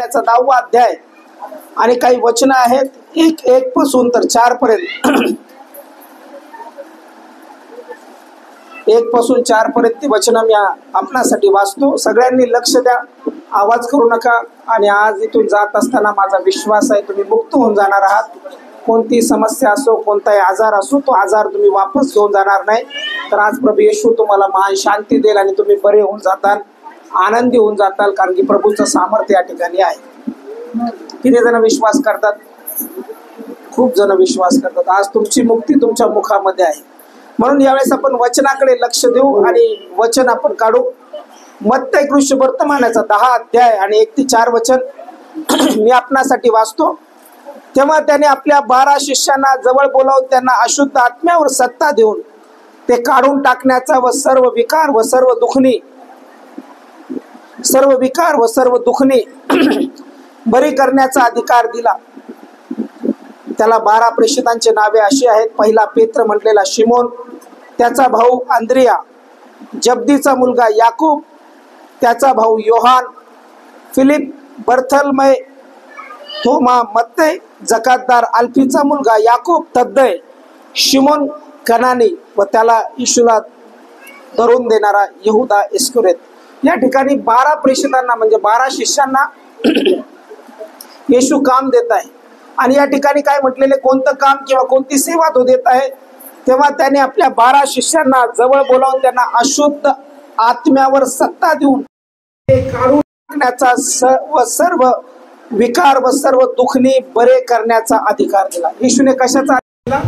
10वा अध्याय आणि काही वचन आहेत 1 पासून तर 4 पर्यंत 1 पासून 4 पर्यंत वचन मी आपणासाठी वाचतो. सगळ्यांनी लक्ष द्या, आवाज करू नका. आणि आज इथून जात असताना माझा विश्वास आहे तुम्ही मुक्त होऊन जाणार आहात. कोणती समस्या असो, कोणताही आजार असो, तो आजार तुम्ही वापस घेऊन जाणार नाही. तर आज प्रभू येशू तुम्हाला महान शांती देईल आणि तुम्ही बरे होऊन जाताल, आनंदी होऊन जाताल, कारण की प्रभूचं सामर्थ्य या ठिकाणी आहे. किती जण विश्वास करतात? खूप जण विश्वास करतात. आज तुमची मुक्ती तुमच्या मुखामध्ये आहे. म्हणून यावेळेस आपण वचनाकडे लक्ष देऊ आणि वचन आपण काढू. मत्तई कृष्ण वर्तमानाचा 10 अध्याय आणि 1 ते 4 वचन मी आपणासाठी वाचतो. तेव्हा त्याने आपल्या 12 शिष्यांना जवळ बोलावून त्यांना अशुद्ध आत्म्यावर सत्ता देऊन ते काढून टाकण्याचा व सर्व विकार व सर्व दुखणी बरी करण्याचा अधिकार दिला. त्याला 12 प्रेषितांचे नावे अशी आहेत. पहिला पेत्र म्हटलेला शिमोन, त्याचा भाऊ अंद्रिया, जब्दीचा मुलगा याकूब, त्याचा भाऊ योहान, फिलिप, बर्थलमै, थोमा, मत्तई, जकातदार, अल्फीचा मुलगा याकूब, तद्दय, शिमोन कनानी व त्याला येशूला धरून देणारा यहुदा इस्करियोत. या ठिकाणी 12 प्रेषितांना म्हणजे 12 शिष्यांना येशू काम देत आहे. आणि या ठिकाणी काय म्हटलेले, कोणतं काम किंवा कोणती सेवा तो देत आहे. तेव्हा त्याने आपल्या 12 शिष्यांना जवळ बोलावून त्यांना अशुद्ध आत्म्यावर सत्ता देऊन ते काढून टाकण्याचा सर्व विकार व सर्व दुखणी बरे करण्याचा अधिकार दिला. येशूने कशाचा दिला?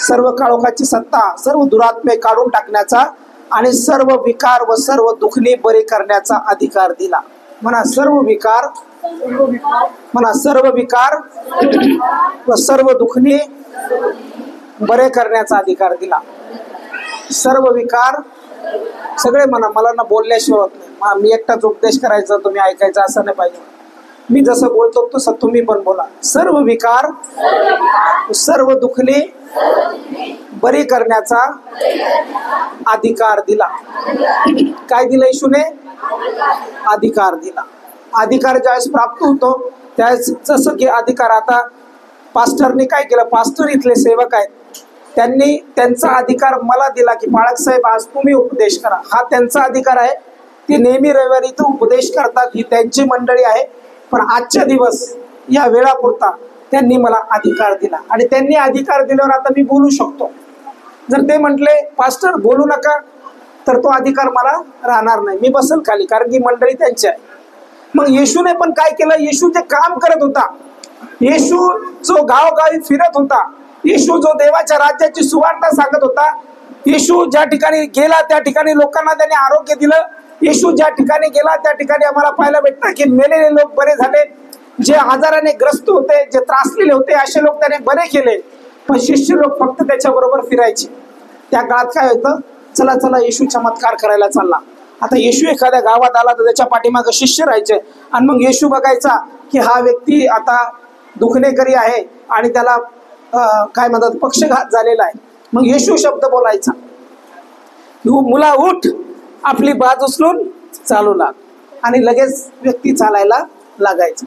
सर्व काळोखाची सत्ता, सर्व दुरात्मे काढून टाकण्याचा आणि सर्व विकार व सर्व दुखणी बरे करण्याचा अधिकार दिला. म्हणा सर्व विकार, म्हणा सर्व विकार व सर्व दुखणी बरे करण्याचा अधिकार दिला. सर्व विकार, सगळे म्हणा, मला ना बोलल्याशिवाय होत नाही. मी एकटाच उपदेश करायचा, तुम्ही ऐकायचा असं नाही पाहिजे. मी जसं बोलतो तसं तुम्ही पण बोला. सर्व विकार, सर्व दुखणी बरी करण्याचा अधिकार दिला. काय दिलं येशूने? अधिकार दिला. अधिकार ज्यावेळेस प्राप्त होतो त्यावेळेस जसं की अधिकार, आता पास्टरने काय केलं, पास्टर इथले सेवक आहेत, त्यांनी त्यांचा अधिकार मला दिला की बाळक साहेब आज तुम्ही उपदेश करा. हा त्यांचा अधिकार आहे. ते नेहमी रविवारी इथं उपदेश करतात, ही त्यांची मंडळी आहे. पण आजच्या दिवस या वेळापुरता त्यांनी मला अधिकार दिला आणि त्यांनी अधिकार दिल्यावर आता मी बोलू शकतो. जर ते म्हटले पास्टर बोलू नका, तर तो अधिकार मला राहणार नाही, मी बसल खाली, कारण की मंडळी त्यांची आहे. मग येशूने पण काय केलं? येशू जे काम करत होता, येशू जो गावोगावी फिरत होता, येशू जो देवाच्या राज्याची सुवार्ता सांगत होता, येशू ज्या ठिकाणी गेला त्या ठिकाणी लोकांना त्याने आरोग्य दिलं. येशू ज्या ठिकाणी गेला त्या ठिकाणी आम्हाला पाहायला भेटतं की मेलेले लोक बरे झाले, जे आजाराने ग्रस्त होते, जे त्रासलेले होते, असे लोक त्याने बरे केले. पण शिष्य लोक फक्त त्याच्याबरोबर फिरायचे. त्या काळात काय होतं, चला चला येशू चमत्कार करायला चालला. आता येशू एखाद्या गावात आला तर त्याच्या पाठीमागं शिष्य राहायचे आणि मग येशू बघायचा की हा व्यक्ती आता दुखणेकरी आहे आणि त्याला काय म्हणतात, पक्षघात झालेला आहे. मग येशू शब्द बोलायचा, मुला उठ, आपली बाज उचलून चालू लाग, आणि लगेच व्यक्ती चालायला लागायचा.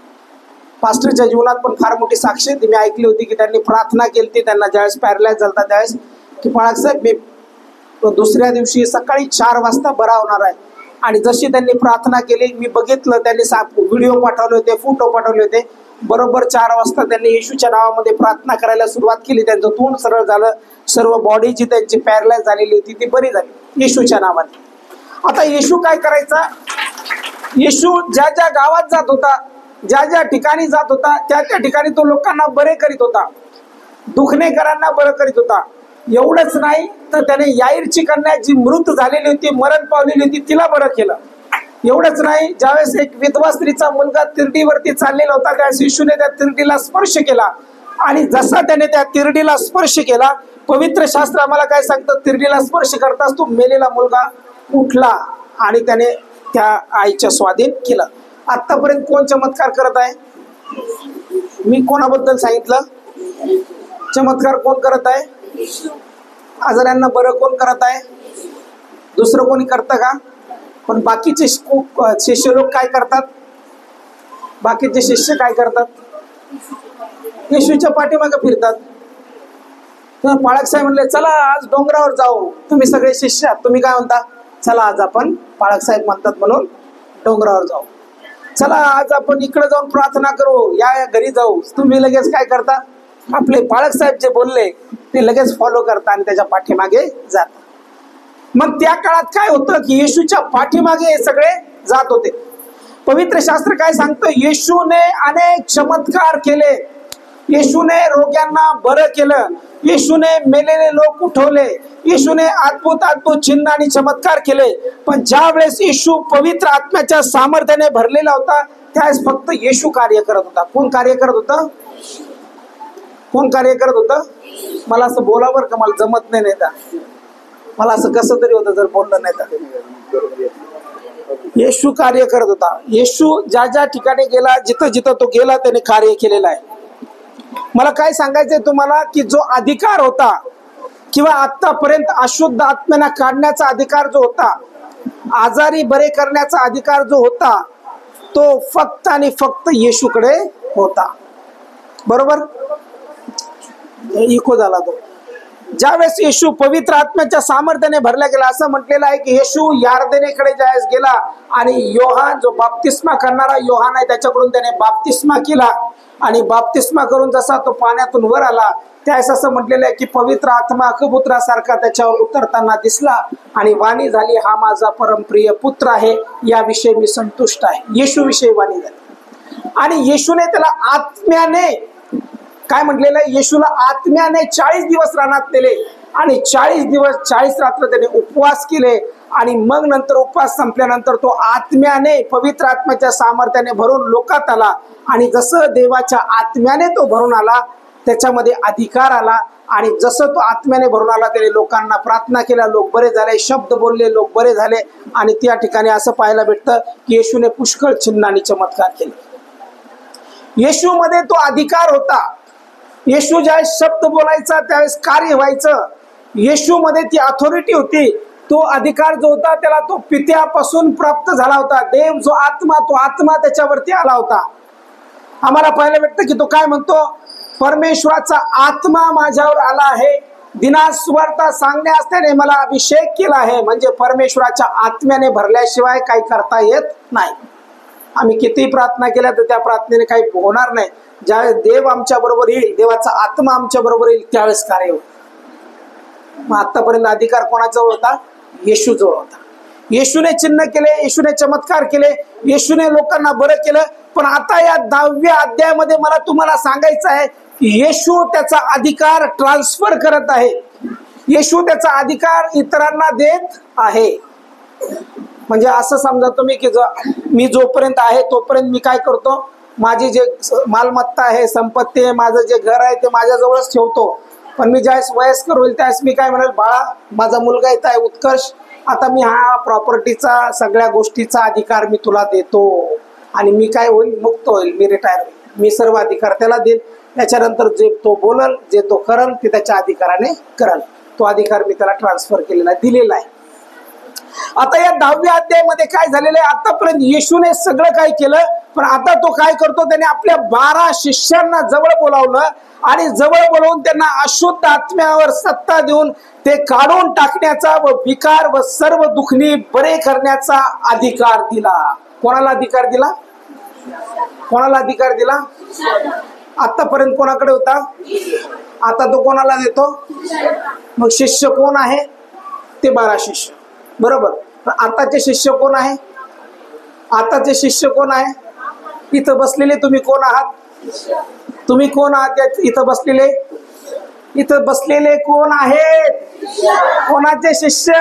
पास्टरच्या जीवनात पण फार मोठी साक्ष मी ऐकली होती की त्यांनी प्रार्थना केली त्यांना ज्यावेळेस पॅरलाइज झाला त्यावेळेस, की बाळक साहेब मी दुसऱ्या दिवशी सकाळी 4 वाजता बरा होणार आहे. आणि जशी त्यांनी प्रार्थना केली, मी बघितलं, त्यांनी व्हिडिओ पाठवले होते, फोटो पाठवले होते. बरोबर 4 वाजता त्यांनी येशूच्या नावामध्ये प्रार्थना करायला सुरुवात केली. त्यांचं तोंड सरळ झालं, सर्व बॉडी जी त्यांची पॅरलाइज झालेली होती ती बरी झाली येशूच्या नावाने. आता येशू काय करायचा? येशू ज्या ज्या गावात जात होता, ज्या ज्या ठिकाणी जात होता, त्या त्या ठिकाणी तो लोकांना बरे करीत होता, दुखणेकरांना बरं करीत होता. एवढंच नाही तर त्याने याईरची कन्या जी मृत झालेली होती, मरण पावलेली होती, तिला बरं केलं. एवढंच नाही, ज्यावेळेस एक विधवा स्त्रीचा मुलगा तिरडीवरती चाललेला होता त्यावेळेस येशूने त्या तिरडीला स्पर्श केला. आणि जसा त्याने त्या तिरडीला स्पर्श केला, पवित्र शास्त्र आम्हाला काय सांगतं, तिरडीला स्पर्श करताच तो मेलेला मुलगा उठला आणि त्याने त्या आईच्या स्वाधीन केलं. आतापर्यंत कोण चमत्कार करत आहे? मी कोणाबद्दल सांगितलं? चमत्कार कोण करत आहे? आजारांना बरं कोण करत आहे? दुसरं कोणी करतं का? पण बाकीचे शिष्य लोक काय करतात? बाकीचे शिष्य काय करतात? येशूच्या पाठीमागे फिरतात. पाळक साहेब म्हणले चला आज डोंगरावर जाऊ. तुम्ही सगळे शिष्य तुम्ही काय म्हणता? चला आज आपण, पाळक साहेब म्हणतात म्हणून डोंगरावर जाऊ. चला आज आपण इकडे जाऊन प्रार्थना करू, या घरी जाऊ. तुम्ही लगेच काय करता? आपले पाळक साहेब जे बोलले ते लगेच फॉलो करता आणि त्याच्या पाठीमागे जात. मग त्या काळात काय होतं की येशूच्या पाठीमागे हे सगळे जात होते. पवित्र शास्त्र काय सांगतं? येशूने अनेक चमत्कार केले, येशूने रोग्यांना बरं केलं, येशूने मेलेले लोक उठवले, येशूने अद्भुत अद्भुत चिन्ह आणि चमत्कार केले. पण ज्या वेळेस येशू पवित्र आत्म्याच्या सामर्थ्याने भरलेला होता त्यावेळेस फक्त येशू कार्य करत होता. कोण कार्य करत होतं? कोण कार्य करत होतं? मला असं बोलावर का मला जमत नाही का? मला असं कसं तरी होतं जर बोललं नाही तर. येशू कार्य करत होता. येशू ज्या ज्या ठिकाणी गेला, जिथं जिथं तो गेला त्याने कार्य केलेलं आहे. मला काय सांगायचंय तुम्हाला की जो अधिकार होता किंवा आतापर्यंत अशुद्ध आत्म्यांना काढण्याचा अधिकार जो होता, आजारी बरे करण्याचा अधिकार जो होता, तो फक्त आणि फक्त येशूकडे होता. बरोबर? इको झाला तो. ज्यावेळेस येशू पवित्र आत्म्याच्या सामर्थ्याने भरला गेला, असं म्हटलेलं आहे की येशू यार्देनेकडे ज्यावेळेस गेला आणि योहान जो बाप्तिस्मा करणारा योहान आहे त्याच्याकडून त्याने बाप्तिस्मा केला आणि बाप्तिस्मा करून जसा तो पाण्यातून वर आला त्यावेळेस असं म्हटलेलं आहे की पवित्र आत्मा कबुतरासारखा त्याच्यावर उतरताना दिसला आणि वाणी झाली, हा माझा परमप्रिय पुत्र आहे, याविषयी मी संतुष्ट आहे. येशू विषयी वाणी झाली. आणि येशूने त्याला आत्म्याने काय म्हटलेलं आहे? येशूला आत्म्याने 40 दिवस रानात नेले आणि 40 दिवस 40 रात्र त्याने उपवास केले आणि मग नंतर उपवास संपल्यानंतर तो आत्म्याने पवित्र आत्म्याच्या सामर्थ्याने भरून लोकात आला. आणि जसं देवाच्या आत्म्याने तो भरून आला त्याच्यामध्ये अधिकार आला आणि जसं तो आत्म्याने भरून आला त्याने लोकांना प्रार्थना केल्या, लोक बरे झाले, शब्द बोलले, लोक बरे झाले. आणि त्या ठिकाणी असं पाहायला भेटतं की येशूने पुष्कळ चिन्ह आणि चमत्कार केले. येशूमध्ये तो अधिकार होता. येशू ज्यावेळेस शब्द बोलायचा त्यावेळेस कार्य व्हायचं. येशूमध्ये ती अथॉरिटी होती. तो अधिकार जो होता त्याला तो पित्यापासून प्राप्त झाला होता. देव जो आत्मा, तो आत्मा त्याच्यावरती आला होता. आम्हाला पाहायला भेटतं की तो काय म्हणतो? परमेश्वराचा आत्मा माझ्यावर आला आहे, दिनास सुवार्ता सांगण्यास त्याने मला अभिषेक केला आहे. म्हणजे परमेश्वराच्या आत्म्याने भरल्याशिवाय काही करता येत नाही. आम्ही किती प्रार्थना केल्या तर त्या प्रार्थनेने काही होणार नाही. ज्यावेळेस देव आमच्या बरोबर येईल, देवाचा आत्मा आमच्या बरोबर येईल, त्यावेळेस कार्य होईल. मग आतापर्यंत अधिकार कोणाजवळ होता? येशूजवळ होता. येशूने चिन्ह केले, येशूने चमत्कार केले, येशूने लोकांना बरं केलं. पण आता या 10व्या अध्यायामध्ये मला तुम्हाला सांगायचं आहे की येशू त्याचा अधिकार ट्रान्सफर करत आहे. येशू त्याचा अधिकार इतरांना देत आहे. म्हणजे असं समजा तुम्ही की मी जोपर्यंत आहे तोपर्यंत मी काय करतो? माझी जे मालमत्ता आहे, संपत्ती आहे, माझं जे घर आहे ते माझ्याजवळच ठेवतो. पण मी ज्यावेळेस वयस्कर होईल त्यावेळेस मी काय म्हणेल, बाळा माझा मुलगा येत आहे उत्कर्ष, आता मी हा प्रॉपर्टीचा सगळ्या गोष्टीचा अधिकार मी तुला देतो. आणि मी काय होईल? मुक्त होईल, मी रिटायर होईल, मी सर्व अधिकार त्याला देईल. त्याच्यानंतर जे तो बोलल, जे तो करल ते त्याच्या अधिकाराने करल. तो अधिकार मी त्याला ट्रान्सफर केलेला आहे, दिलेला आहे. आता या 10व्या अध्यायामध्ये काय झालेलं आहे? आतापर्यंत येशूने सगळं काय केलं, पण आता तो काय करतो? त्याने आपल्या 12 शिष्यांना जवळ बोलावलं आणि जवळ बोलवून त्यांना अशुद्ध आत्म्यावर सत्ता देऊन ते काढून टाकण्याचा व विकार व सर्व दुखणी बरे करण्याचा अधिकार दिला. कोणाला अधिकार दिला? कोणाला अधिकार दिला? आतापर्यंत कोणाकडे होता? आता तो कोणाला देतो? मग शिष्य कोण आहे? ते 12 शिष्य. बरोबर. आताचे शिष्य कोण आहे? आताचे शिष्य कोण आहे? इथं बसलेले तुम्ही कोण आहात? तुम्ही कोण आहात इथं बसलेले? इथं बसलेले कोण आहेत? कोणाचे शिष्य?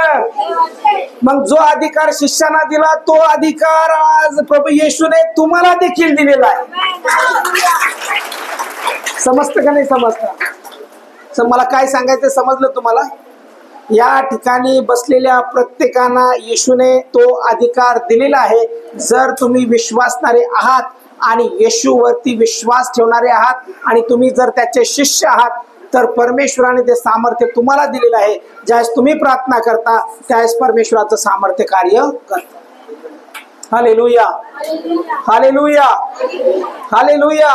मग जो अधिकार शिष्याना दिला तो अधिकार आज प्रभू येशूने तुम्हाला देखील दिलेला आहे. समजतं का नाही समजतं? मला काय सांगायचं समजलं तुम्हाला? या ठिकाणी बसलेल्या प्रत्येकांना येशूने तो अधिकार दिलेला आहे. जर तुम्ही विश्वासणारे आहात आणि येशूवरती विश्वास ठेवणारे आहात आणि तुम्ही जर त्याचे शिष्य आहात तर परमेश्वराने ते सामर्थ्य तुम्हाला दिलेलं आहे. ज्यावेळेस तुम्ही प्रार्थना करता त्यावेळेस परमेश्वराचं सामर्थ्य कार्य करतं. Hallelujah, hallelujah, hallelujah.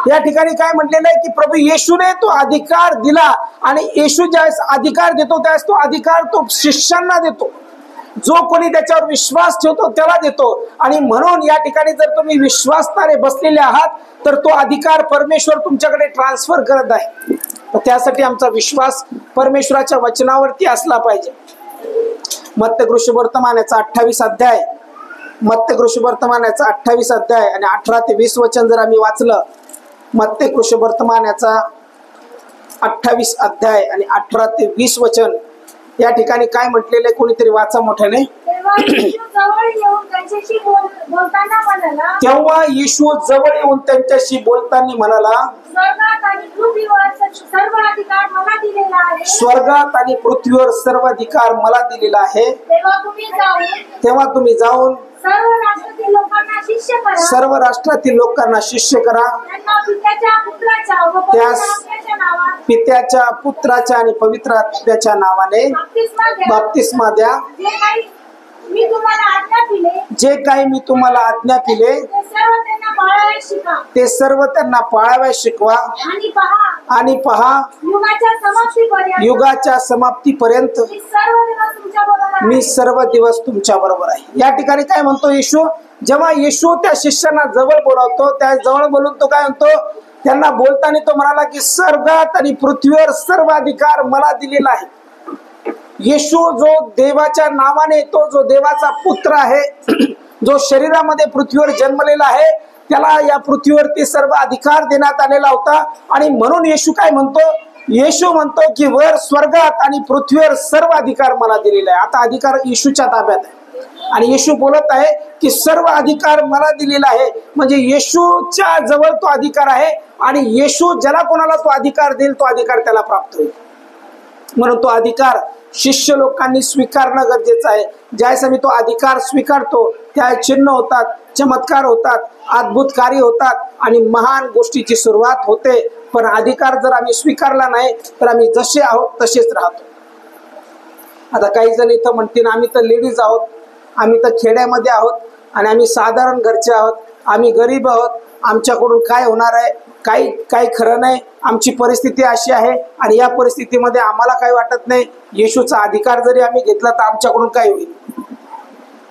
या ठिकाणी काय म्हटलेलं आहे की प्रभू येशूने तो अधिकार दिला आणि येशू ज्यावेळेस अधिकार देतो त्यावेळेस तो अधिकार तो शिष्यांना देतो. जो कोणी त्याच्यावर विश्वास ठेवतो त्याला देतो. आणि म्हणून या ठिकाणी जर तुम्ही विश्वासाने बसलेले आहात तर तो अधिकार परमेश्वर तुमच्याकडे ट्रान्सफर करत आहे. तर त्यासाठी आमचा विश्वास परमेश्वराच्या वचनावरती असला पाहिजे. मत्ती कृष्णवर्तमानाचा 28 अध्याय, मत्ती कृष्णवर्तमानाचा 28 अध्याय आणि 18 ते 20 वचन जर आम्ही वाचलं, मत्ती कृष्णवर्तमानाचा 28 अध्याय आणि 18 ते 20 वचन, या ठिकाणी काय म्हटलेले कोणीतरी वाचा मोठ्याने. तेव्हा येशू जवळ येऊन त्यांच्याशी बोलताना म्हणाला, स्वर्गात आणि पृथ्वीवर सर्व अधिकार मला दिलेला आहे. तेव्हा तुम्ही जाऊन सर्व राष्ट्रातील लोकांना शिष्य करा. पित्याच्या, पुत्राच्या आणि पवित्र आत्म्याच्या नावाने बप्तिस्मा द्या. जे काही मी तुम्हाला आज्ञा दिले ते सर्व त्यांना पाळावयास शिकवा. आणि पहा युगाच्या समाप्तीपर्यंत मी सर्व दिवस तुमच्या बरोबर आहे. या ठिकाणी काय म्हणतो येशू, जेव्हा येशू त्या शिष्यांना जवळ बोलावतो त्या जवळ बोलून तो काय म्हणतो, त्यांना बोलताना तो म्हणाला की स्वर्गात आणि पृथ्वीवर सर्व अधिकार मला दिलेला आहे. येशू जो देवाच्या नावाने, तो जो देवाचा पुत्र आहे, जो शरीरामध्ये पृथ्वीवर जन्मलेला आहे, त्याला या पृथ्वीवरती सर्व अधिकार देण्यात आलेला होता. आणि म्हणून येशू काय म्हणतो, येशू म्हणतो की वर स्वर्गात आणि पृथ्वीवर सर्व अधिकार मला दिलेला आहे. आता अधिकार येशूच्या ताब्यात आहे आणि येशू बोलत आहे की सर्व अधिकार मला दिलेला आहे. म्हणजे येशूच्या जवळ तो अधिकार आहे आणि येशू ज्याला कोणाला तो अधिकार देईल तो अधिकार त्याला प्राप्त होईल. म्हणून तो अधिकार शिष्य लोकांनी स्वीकारणं गरजेचं आहे. ज्यावेळेस आम्ही तो अधिकार स्वीकारतो त्या चिन्ह होतात, चमत्कार होतात, अद्भुत कार्य होतात आणि महान गोष्टीची सुरुवात होते. पण अधिकार जर आम्ही स्वीकारला नाही तर आम्ही जसे आहोत तसेच राहतो. आता काही जण इथं म्हणतील आम्ही तर लेडीज आहोत, आम्ही तर खेड्यामध्ये आहोत आणि आम्ही साधारण घरचे आहोत, आम्ही गरीब आहोत, आमच्याकडून काय होणार आहे, काही खरं नाही, आमची परिस्थिती अशी आहे आणि या परिस्थितीमध्ये आम्हाला काही वाटत नाही. येशूचा अधिकार जरी आम्ही घेतला तर आमच्याकडून काय होईल.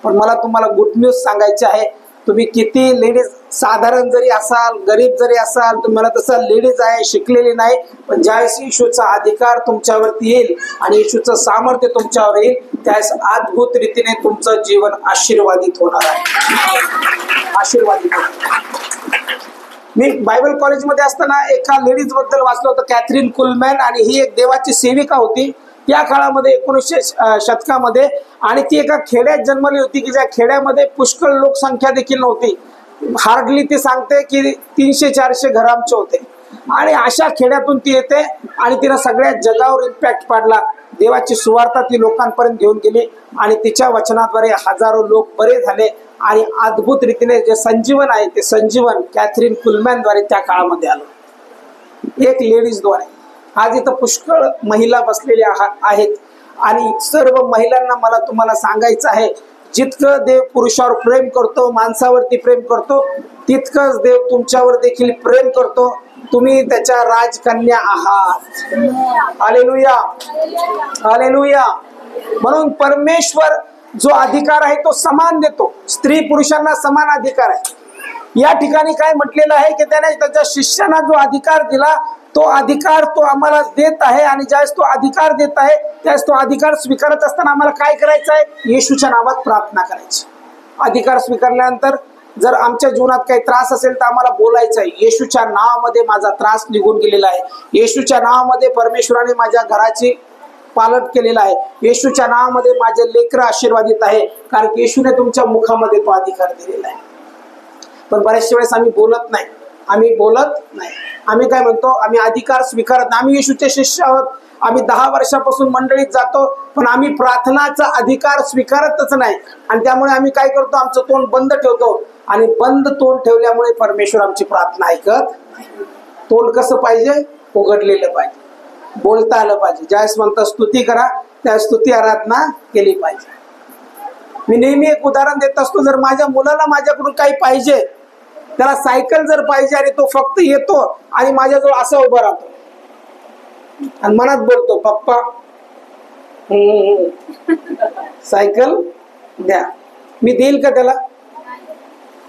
पण मला तुम्हाला गुड न्यूज सांगायची आहे, तुम्ही किती लेडीज साधारण जरी असाल, गरीब जरी असाल, तुम्हाला तसं लेडीज आहे, शिकलेली नाही, पण ज्यावेळेस येशूचा अधिकार तुमच्यावरती येईल आणि येशूचं सामर्थ्य तुमच्यावर येईल त्यावेळेस अद्भुत रीतीने तुमचं जीवन आशीर्वादित होणार आहे. आशीर्वादित होणार. मी बायबल कॉलेजमध्ये असताना एका लेडीज बद्दल वाचलं होतं, कॅथरीन कुलमॅन, आणि ही एक देवाची सेविका होती त्या काळामध्ये 1900 शतकामध्ये. आणि ती एका खेड्यात जन्मली होती की ज्या खेड्यामध्ये पुष्कळ लोकसंख्या देखील नव्हती. हार्डली ती सांगते की 300-400 घर आमचे होते. आणि अशा खेड्यातून ती येते आणि तिनं सगळ्या जगावर इम्पॅक्ट पाडला. देवाची सुवार्ता ती लोकांपर्यंत घेऊन गेली आणि तिच्या वचनाद्वारे हजारो लोक बरे झाले. आणि अद्भुत रीतीने जे संजीवन आहे ते संजीवन कॅथरीन कुलमॅनद्वारे त्या काळामध्ये आलं, एक लेडीजद्वारे. आज इथं पुष्कळ महिला बसलेल्या आहेत आणि सर्व महिलांना मला तुम्हाला सांगायचं आहे, जितकं देव पुरुषावर प्रेम करतो, माणसावरती प्रेम करतो, तितकंच देव तुमच्यावर देखील प्रेम करतो. तुम्ही त्याच्या राजकन्या आहात. Hallelujah, hallelujah. म्हणून परमेश्वर जो अधिकार आहे तो समान देतो. स्त्री पुरुषांना समान अधिकार आहे. या ठिकाणी काय म्हटलेलं आहे की त्याने त्याच्या शिष्यांना जो अधिकार दिला तो अधिकार तो आम्हाला देत आहे. आणि ज्यावेळेस तो अधिकार देत आहे त्यावेळेस तो अधिकार स्वीकारत असताना आम्हाला काय करायचं आहे, येशूच्या नावात प्रार्थना करायची. अधिकार स्वीकारल्यानंतर जर आमच्या जीवनात काही त्रास असेल तर आम्हाला बोलायचं आहे, येशूच्या नावामध्ये माझा त्रास निघून गेलेला आहे, येशूच्या नावामध्ये परमेश्वराने माझ्या घराची पालट केलेला आहे, येशूच्या नावामध्ये माझे लेकरं आशीर्वादित आहे, कारण येशूने तुमच्या मुखामध्ये तो अधिकार दिलेला आहे. पण बऱ्याचशा वेळेस आम्ही बोलत नाही. आम्ही काय म्हणतो, आम्ही अधिकार स्वीकारत नाही. आम्ही येशूचे शिष्य आहोत, आम्ही 10 वर्षापासून मंडळीत जातो, पण आम्ही प्रार्थनाचा अधिकार स्वीकारतच नाही. आणि त्यामुळे आम्ही काय करतो, आमचं तोंड बंद ठेवतो. आणि बंद तोंड ठेवल्यामुळे परमेश्वर आमची प्रार्थना ऐकत नाही. तोंड कसं पाहिजे, उघडलेलं पाहिजे, बोलता आलं पाहिजे. ज्यावेळेस म्हणतात स्तुती करा त्यावेळेस स्तुती आराधना केली पाहिजे. मी नेहमी एक उदाहरण देत असतो, जर माझ्या मुलाला माझ्याकडून काही पाहिजे, त्याला सायकल जर पाहिजे आणि तो फक्त येतो आणि माझ्याजवळ असा उभा राहतो आणि मनात बोलतो, पप्पा सायकल द्या, मी देईल का त्याला?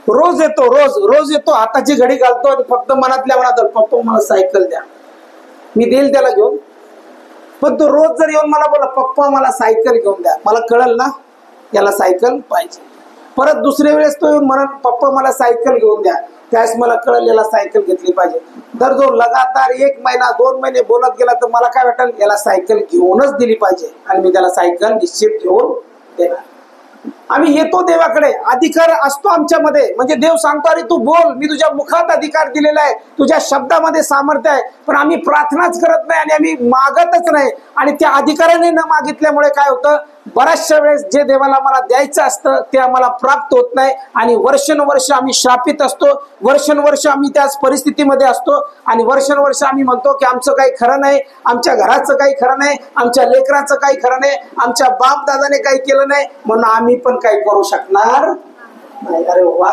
रोज येतो, रोज येतो, हाताची घडी घालतो आणि फक्त मनातल्या मनात, पप्पा मला सायकल द्या, मी देईल त्याला घेऊन. पण तो रोज जर येऊन मला बोला, पप्पा मला सायकल घेऊन द्या, मला कळलं ना याला सायकल पाहिजे. परत दुसऱ्या वेळेस तो येऊन म्हणत, पप्पा मला सायकल घेऊन द्या, त्यावेळेस मला कळलं याला सायकल घेतली पाहिजे. तर जो लगातार 1 महिना 2 महिने बोलत गेला तर मला काय वाटेल, याला सायकल घेऊनच दिली पाहिजे आणि मी त्याला सायकल निश्चित घेऊन देणार. आम्ही येतो देवाकडे, अधिकार असतो आमच्यामध्ये, म्हणजे देव सांगतो, अरे तू बोल, मी तुझ्या मुखात अधिकार दिलेला आहे, तुझ्या शब्दामध्ये सामर्थ्य आहे. पण आम्ही प्रार्थनाच करत नाही आणि आम्ही मागतच नाही. आणि त्या अधिकाराने न मागितल्यामुळे काय होतं, बऱ्याचशा वेळेस जे देवाला मला द्यायचं असतं ते आम्हाला प्राप्त होत नाही आणि वर्षानुवर्ष आम्ही शापित असतो, वर्षानुवर्ष आम्ही त्याच परिस्थितीमध्ये असतो आणि वर्षानुवर्ष आम्ही म्हणतो की आमचं काही खरं नाही, आमच्या घराचं काही खरं नाही, आमच्या लेकरांचं काही खरं नाही, आमच्या बाप दादाने काही केलं नाही म्हणून आम्ही पण काही करू शकणार नाही. अरे वा,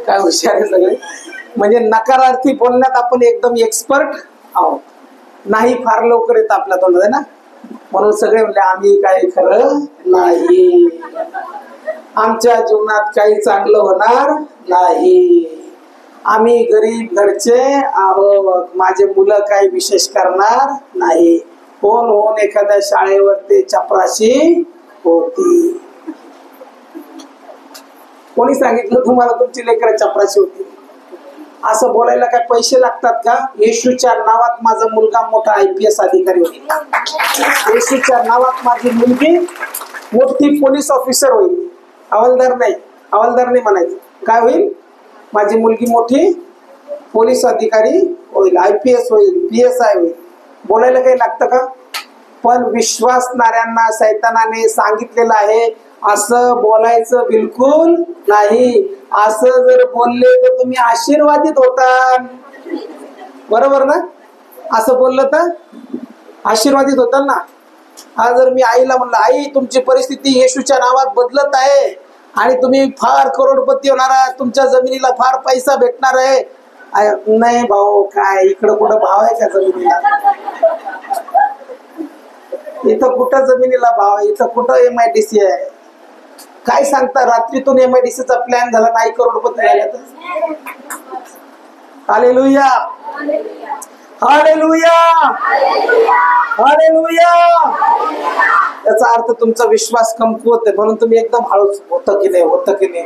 काय हुशार आहे सगळे. म्हणजे नकारार्थी बोलण्यात आपण एकदम एक्सपर्ट आहोत. नाही फार लवकर येतं आपल्या तोंडात ना, म्हणून सगळे म्हणले आम्ही काही खरं नाही, आमच्या जीवनात काही चांगलं होणार नाही, आम्ही गरीब घरचे आहोत, माझे मुलं काही विशेष करणार नाही. होऊन एखाद्या शाळेवर ते चपराशी होती. कोणी सांगितलं तुम्हाला तुमची लेकरं चपराशी होती? असं बोलायला काय पैसे लागतात का? येशूच्या नावात माझा मुलगा मोठा IPS अधिकारी होईल, येशूच्या नावात माझी मुलगी मोठी पोलीस ऑफिसर होईल. हवालदार नाही म्हणायचं, काय होईल? माझी मुलगी मोठी पोलीस अधिकारी होईल, IPS होईल, PSI होईल. बोलायला काही लागतं का? पण विश्वासणाऱ्यांना सैतानाने सांगितलेलं आहे असं बोलायचं बिलकुल नाही. असं जर बोलले तर तुम्ही आशीर्वादित होता, बरोबर ना? असं बोललं तर आशीर्वादित होता ना. हा जर मी आईला म्हणलं, आई तुमची परिस्थिती येशूच्या नावात बदलत आहे आणि तुम्ही फार करोडपती होणार आहात, तुमच्या जमिनीला फार पैसा भेटणार आहे. नाही भाऊ, काय इकडं कुठं भाव आहे का जमिनीला? इथं कुठं जमिनीला भाव आहे? इथं कुठं MIDC आहे? काय सांगता, रात्रीतून MIDCचा प्लॅन झाला, नाही करोडपती झाला तर? Hallelujah, hallelujah, hallelujah. याचा अर्थ तुमचा विश्वास कमकुवत आहे म्हणून तुम्ही एकदम हळूच होतं की नाही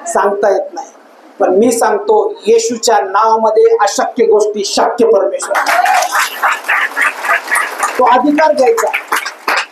सांगता येत नाही. पण मी सांगतो, येशूच्या नावामध्ये अशक्य गोष्टी शक्य. परमेश्वर तो अधिकार घ्यायचा.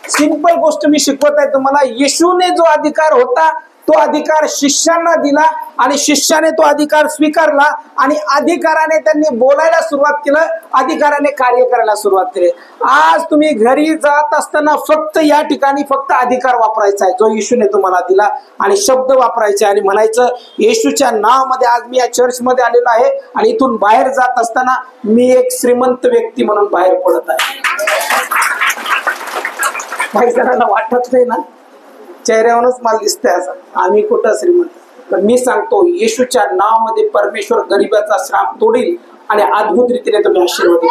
सिंपल गोष्ट मी शिकवत आहे तुम्हाला. येशूने जो अधिकार होता तो अधिकार शिष्यांना दिला आणि शिष्याने तो अधिकार स्वीकारला आणि अधिकाराने त्यांनी बोलायला सुरुवात केलं, अधिकाराने कार्य करायला सुरुवात केली. आज तुम्ही घरी जात असताना फक्त या ठिकाणी फक्त अधिकार वापरायचा आहे जो येशूने तुम्हाला दिला आणि शब्द वापरायचे आणि म्हणायचं, येशूच्या नावामध्ये आज मी या चर्च मध्ये आलेलो आहे आणि इथून बाहेर जात असताना मी एक श्रीमंत व्यक्ती म्हणून बाहेर पडत आहे. काही जणांना वाटत नाही ना, चेहऱ्यावरच मला दिसतंय असं, आम्ही कुठं श्रीमंत. पण मी सांगतो, येशूच्या नावामध्ये परमेश्वर गरिबाचा श्राप तोडील आणि अद्भुत रीतीने तुम्ही आशीर्वाद.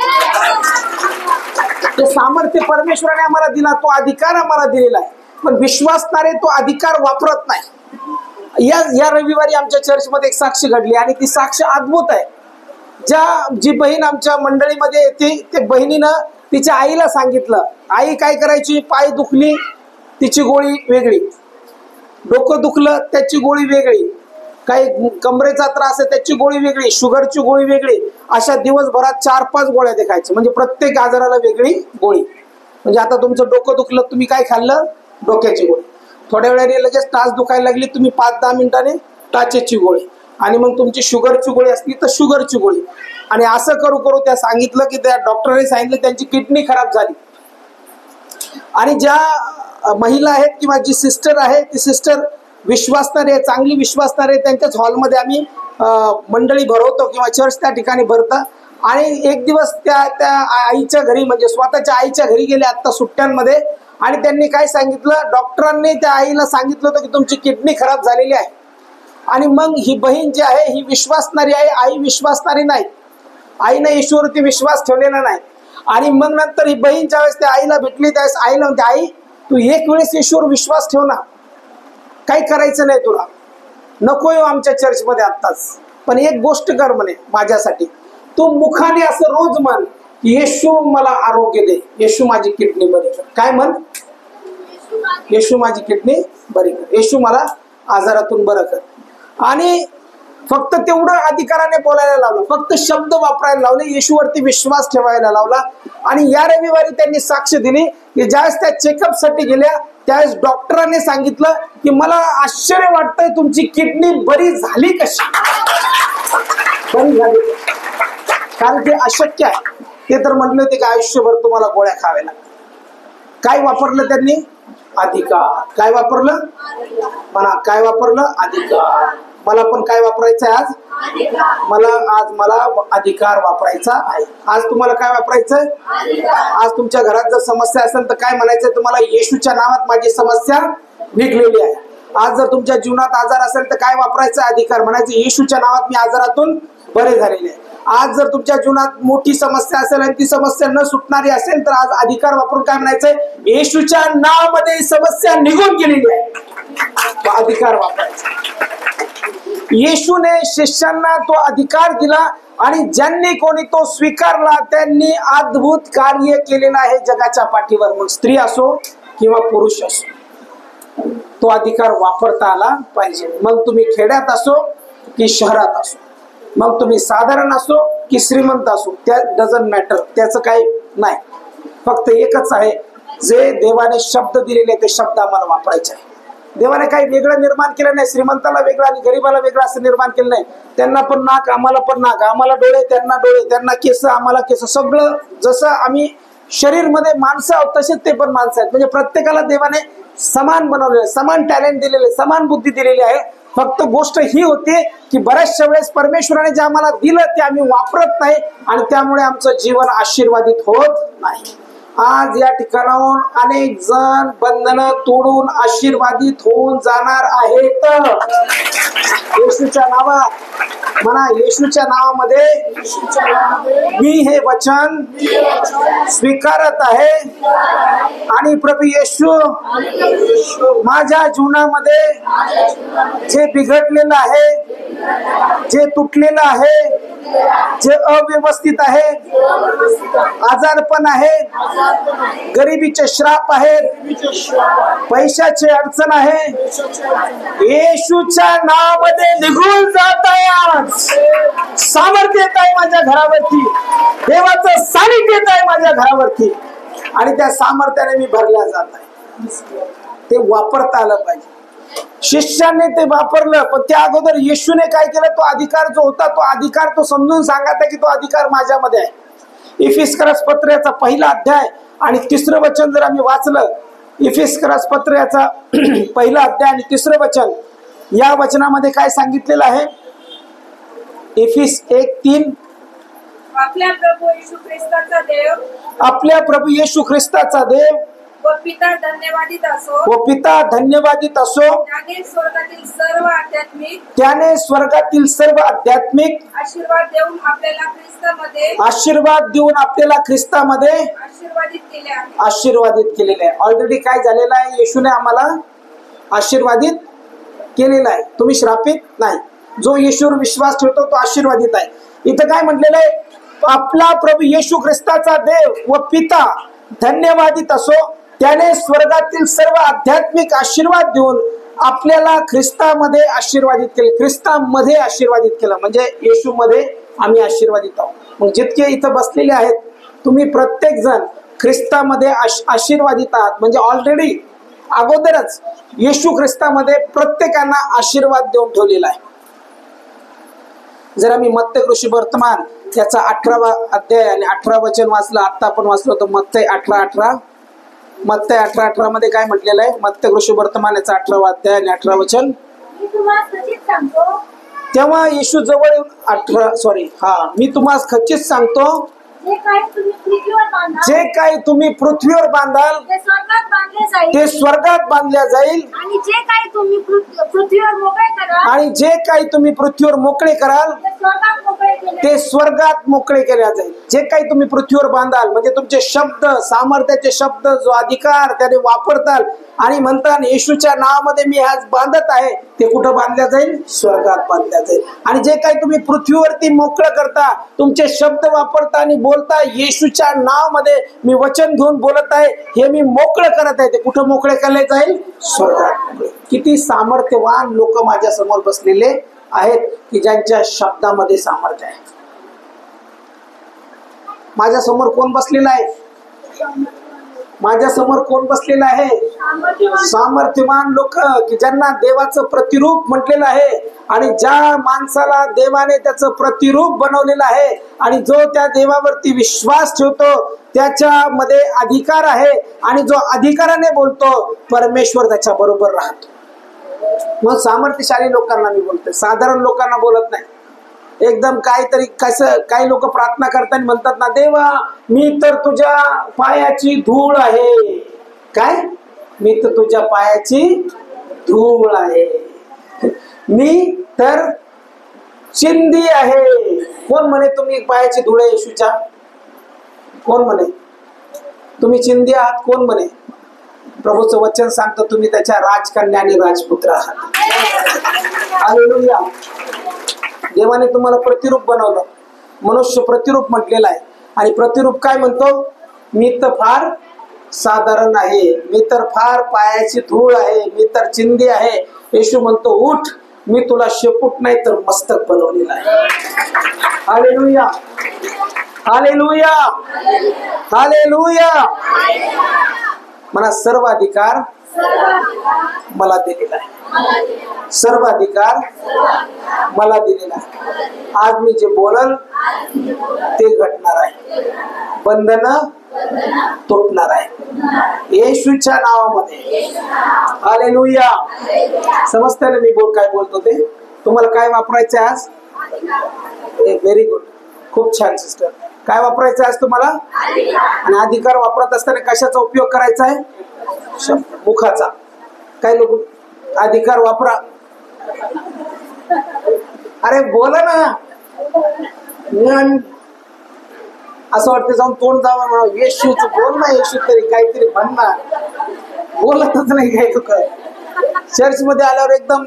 ते सामर्थ्य परमेश्वराने आम्हाला दिला, तो अधिकार आम्हाला दिलेला आहे. पण विश्वासणारे तो अधिकार वापरत नाही. या रविवारी आमच्या चर्चमध्ये एक साक्ष घडली आणि ती साक्ष अद्भुत आहे. जी बहीण आमच्या मंडळीमध्ये येते, त्या बहिणीनं तिच्या आईला सांगितलं. आई काय करायची, पाय दुखली तिची गोळी वेगळी, डोकं दुखलं त्याची गोळी वेगळी, काही कमरेचा त्रास आहे त्याची गोळी वेगळी, शुगरची गोळी वेगळी, अशा दिवसभरात 4-5 गोळ्या देखायच्या. म्हणजे प्रत्येक आजाराला वेगळी गोळी. म्हणजे आता तुमचं डोकं दुखलं, तुम्ही काय खाल्लं, डोक्याची गोळी. थोड्या वेळाने लगेच टाच दुखायला लागली, तुम्ही 5-10 मिनिटाने टाचेची गोळी. आणि मग तुमची शुगरची गोळी असली तर शुगरची गोळी. आणि असं करू करू त्या सांगितलं की त्या डॉक्टरने सांगितलं त्यांची किडनी खराब झाली. आणि ज्या महिला आहेत किंवा जी सिस्टर आहे ती सिस्टर विश्वासणारे, चांगली विश्वासणारे, त्यांच्याच हॉलमध्ये आम्ही मंडळी भरवतो किंवा चर्च त्या ठिकाणी भरतं. आणि एक दिवस त्या आईच्या घरी, म्हणजे स्वतःच्या आईच्या घरी गेले आता सुट्ट्यांमध्ये, आणि त्यांनी काय सांगितलं, डॉक्टरांनी त्या आईला सांगितलं होतं की तुमची किडनी खराब झालेली आहे. आणि मग ही बहीण जी आहे ही विश्वासणारी आहे, आई विश्वासणारी नाही. आईने येशूवरती विश्वास ठेवलेला नाही. आणि मग नंतर ही बहीण ज्यावेळेस त्या आईला भेटली त्यावेळेस आईला म्हणते, आई तू एक वेळेस येशूवर विश्वास ठेव ना, काही करायचं नाही तुला, नको येऊ आमच्या चर्चमध्ये आत्ताच, पण एक गोष्ट कर म्हणे माझ्यासाठी, तू मुखाने असं रोज म्हण की येशू मला आरोग्य दे, येशू माझी किडनी बरी कर. काय म्हण, येशू माझी किडनी बरी कर, येशू मला आजारातून बरं कर. आणि फक्त तेवढं अधिकाराने बोलायला लावलं, फक्त शब्द वापरायला लावले, येशूवरती विश्वास ठेवायला लावला. आणि या रविवारी त्यांनी साक्ष दिली की ज्यावेळेस त्या चेकअप साठी गेल्या त्यावेळेस डॉक्टरांनी सांगितलं की मला आश्चर्य वाटतंय तुमची किडनी बरी झाली कशी, बरी झाली, कारण ते अशक्य आहे. ते तर म्हटले होते की आयुष्यभर तुम्हाला गोळ्या खाव्या लागतील. काय वापरलं त्यांनी, अधिकार. काय वापरलं म्हणा, काय वापरलं, अधिकार. मला पण काय वापरायचं आहे आज, मला अधिकार वापरायचा आहे. आज तुम्हाला काय वापरायचं, आज तुमच्या घरात जर समस्या असेल तर काय म्हणायचं तुम्हाला, येशूच्या नावात माझी समस्या निघलेली आहे. आज जर तुमच्या जीवनात आजार असेल तर काय वापरायचं, अधिकार. म्हणायचं येशूच्या नावात मी आजारातून बरे झालेले आहे. आज जर तुमच्या जीवनात मोठी समस्या असेल आणि ती समस्या न सुटणारी असेल तर आज अधिकार वापरून काय म्हणायचंय, येशूच्या नावामध्ये समस्या निघून गेलेली आहे, अधिकार वापरायचा. येशूने शिष्यांना तो अधिकार दिला आणि ज्यांनी कोणी तो स्वीकारला त्यांनी अद्भुत कार्य केलेलं आहे जगाच्या पाठीवर. मग स्त्री असो किंवा पुरुष असो, तो अधिकार वापरता आला पाहिजे. मग तुम्ही खेड्यात असो की शहरात असो, मग तुम्ही साधारण असो की श्रीमंत असो, त्या डझंट मॅटर, त्याचं काही नाही. फक्त एकच आहे, जे देवाने शब्द दिलेले ते शब्द आम्हाला वापरायचे आहे. देवाने काही वेगळं निर्माण केलं नाही, श्रीमंताला वेगळं आणि गरीबाला वेगळं असं निर्माण केलं नाही. त्यांना पण नाक आम्हाला पण नाक, आम्हाला डोळे त्यांना डोळे, त्यांना केस आम्हाला केस, सगळं जसं आम्ही शरीर मध्ये माणसं आहोत तसेच ते पण माणसं आहेत. म्हणजे प्रत्येकाला देवाने समान बनवलेले, समान टॅलेंट दिलेले, समान बुद्धी दिलेली आहे. फक्त गोष्ट ही होती की बऱ्याचशा वेळेस परमेश्वराने जे आम्हाला दिलं ते आम्ही वापरत नाही आणि त्यामुळे आमचं जीवन आशीर्वादित होत नाही. आज या ठिकाणाहून अनेक जण बंधनं तोडून आशीर्वादित होऊन जाणार आहेत येशूच्या नावात. म्हणा, येशूच्या नावामध्ये मी हे वचन स्वीकारत आहे आणि प्रभू येशू माझ्या जीवनामध्ये जे बिघडलेलं आहे, जे तुटलेलं आहे, जे अव्यवस्थित आहे, आजारपण आहे, गरिबीचे श्राप आहेत, पैशाची अडचण आहे, येशूच्या नावामध्ये निघून जात आहे. आज सामर्थ्य येत आहे माझ्या घरावरती, देवाचं सानिध्य येत आहे माझ्या घरावरती आणि त्या सामर्थ्याने मी भरल्या जात आहे. ते वापरता आलं पाहिजे. शिष्याने ते वापरलं, पण त्या अगोदर येशूने काय केलं, तो अधिकार जो होता तो अधिकार तो समजून सांगत की तो अधिकार माझ्यामध्ये आहे. इफिस्करस पत्राचा पहिला अध्याय आणि 3रं वचन जर आम्ही वाचलं, इफिस्करस पत्राचा पहिला अध्याय आणि 3रं वचन, या वचनामध्ये काय सांगितलेलं आहे, इफिस 1:3, आपल्या प्रभू येशू ख्रिस्ताचा देव, आपल्या प्रभू येशू ख्रिस्ताचा देव व पिता धन्यवादित असो, व पिता धन्यवादित असो, त्याने स्वर्गातील सर्व आध्यात्मिक, त्याने स्वर्गातील सर्व आध्यात्मिक आशीर्वाद देऊन आपल्याला ख्रिस्तामध्ये, आशीर्वाद देऊन आपल्याला ख्रिस्तामध्ये आशीर्वादित केले आहे. आशीर्वादित केलेले आहे. ऑलरेडी काय झालेलं आहे, येशूने आम्हाला आशीर्वादित केलेला आहे. तुम्ही श्रापित नाही. जो येशूवर विश्वास ठेवतो तो आशीर्वादित आहे. इथं काय म्हटलेलं आहे, आपला प्रभू येशू ख्रिस्ताचा देव व पिता धन्यवादित असो, त्याने स्वर्गातील सर्व आध्यात्मिक आशीर्वाद देऊन आपल्याला ख्रिस्तामध्ये आशीर्वादित केले. ख्रिस्तामध्ये आशीर्वादित केलं म्हणजे येशूमध्ये आम्ही आशीर्वादित आहोत. मग जितके इथं बसलेले आहेत तुम्ही प्रत्येक जण ख्रिस्तामध्ये आशीर्वादित आहात. म्हणजे ऑलरेडी अगोदरच येशू ख्रिस्तामध्ये प्रत्येकांना आशीर्वाद देऊन ठेवलेला आहे. जर आम्ही मत्तय ऋषी वर्तमान त्याचा 18वा अध्याय आणि 18 वचन वाचलं, आता आपण वाचलो तर मत्तय 18:18, मत्तय 18:18 मध्ये काय म्हटलेलं आहे, मत्तय ऋषी वर्तमान याचा 18वा अध्याय आणि 18 वचन, तेव्हा येशू जवळ येऊन मी तुम्हाला खचित सांगतो, जे काही तुम्ही पृथ्वीवर बांधाल जे काही तुम्ही पृथ्वीवर बांधाल ते स्वर्गात बांधले जाईल ते स्वर्गात बांधल्या जाईल आणि जे काही तुम्ही पृथ्वीवर मोकळे कराल आणि जे काही तुम्ही पृथ्वीवर मोकळे कराल ते स्वर्गात मोकळे केले ते स्वर्गात मोकळे केल्या जाईल. जे काही तुम्ही पृथ्वीवर बांधाल म्हणजे तुमचे शब्द, सामर्थ्याचे शब्द, जो अधिकार त्याने वापरताल आणि म्हणतात येशूच्या नावामध्ये मी आज बांधत आहे, ते कुठं बांधल्या जाईल? स्वर्गात बांधल्या जाईल. आणि जे काही तुम्ही पृथ्वीवरती मोकळं करता, तुमचे शब्द वापरता आणि बोलता येशूच्या नावामध्ये मी वचन घेऊन बोलत आहे, हे मी मोकळं करत आहे, ते कुठं मोकळे केले जाईल? स्वर्गात. किती सामर्थ्यवान लोक माझ्या समोर बसलेले आहेत की ज्यांच्या शब्दामध्ये सामर्थ्य आहे. माझ्या समोर कोण बसलेला आहे? माझ्या समोर कोण बसलेला आहे? सामर्थ्यवान लोक की ज्यांना देवाचं प्रतिरूप म्हटलेलं आहे आणि ज्या माणसाला देवाने त्याचं प्रतिरूप बनवलेलं आहे आणि जो त्या देवावरती विश्वास ठेवतो त्याच्यामध्ये अधिकार आहे आणि जो अधिकाराने बोलतो परमेश्वर त्याच्या बरोबर राहतो. मग सामर्थ्यशाली लोकांना मी बोलतोय, साधारण लोकांना बोलत नाही. एकदम काहीतरी कसं काही लोक प्रार्थना करताना म्हणतात ना, देवा मी तर तुझ्या पायाची धूळ आहे. काय? मी तर तुझ्या पायाची धूळ आहे, मी तर चिंदी आहे. कोण म्हणे तुम्ही पायाची धूळ आहे येशूच्या? कोण म्हणे तुम्ही चिंदी आहात? कोण म्हणे? प्रभूचं वचन सांगतो तुम्ही त्याच्या राजकन्या आणि राजपुत्र आहात. हालेलुया. देवाने तुम्हाला प्रतिरूप बनवलं, मनुष्य प्रतिरूप म्हटलेला आहे. आणि प्रतिरूप काय म्हणतो? मी तर फार साधारण आहे, मी तर फार पायाची धूळ आहे, मी तर चिंदी आहे. येशू म्हणतो उठ, मी तुला शेपूट नाही तर मस्तक बनवलेलं आहे. Hallelujah, hallelujah, hallelujah. मला सर्व अधिकार मला दिलेला आहे, सर्व अधिकार मला दिलेला आहे. आज मी जे बोलल ते घडणार आहे, बंधन तुटणार आहे येशूच्या नावामध्ये. हालेलुया. समजतं ना मी काय बोलतो ते? तुम्हाला काय वापरायचं आहे आज? व्हेरी गुड, खूप छान सिस्टर. काय वापरायचं आहे आज तुम्हाला? आणि अधिकार वापरत असताना कशाचा उपयोग करायचा आहे? शब्द, मुखाचा. काही लोक अधिकार वापरा, अरे बोला ना. असं वाटतं जाऊन तोंड जावं म्हणून येशूच बोल ना, येशू तरी काहीतरी म्हणणार, बोलतच नाही काही लोक. चर्च मध्ये आल्यावर एकदम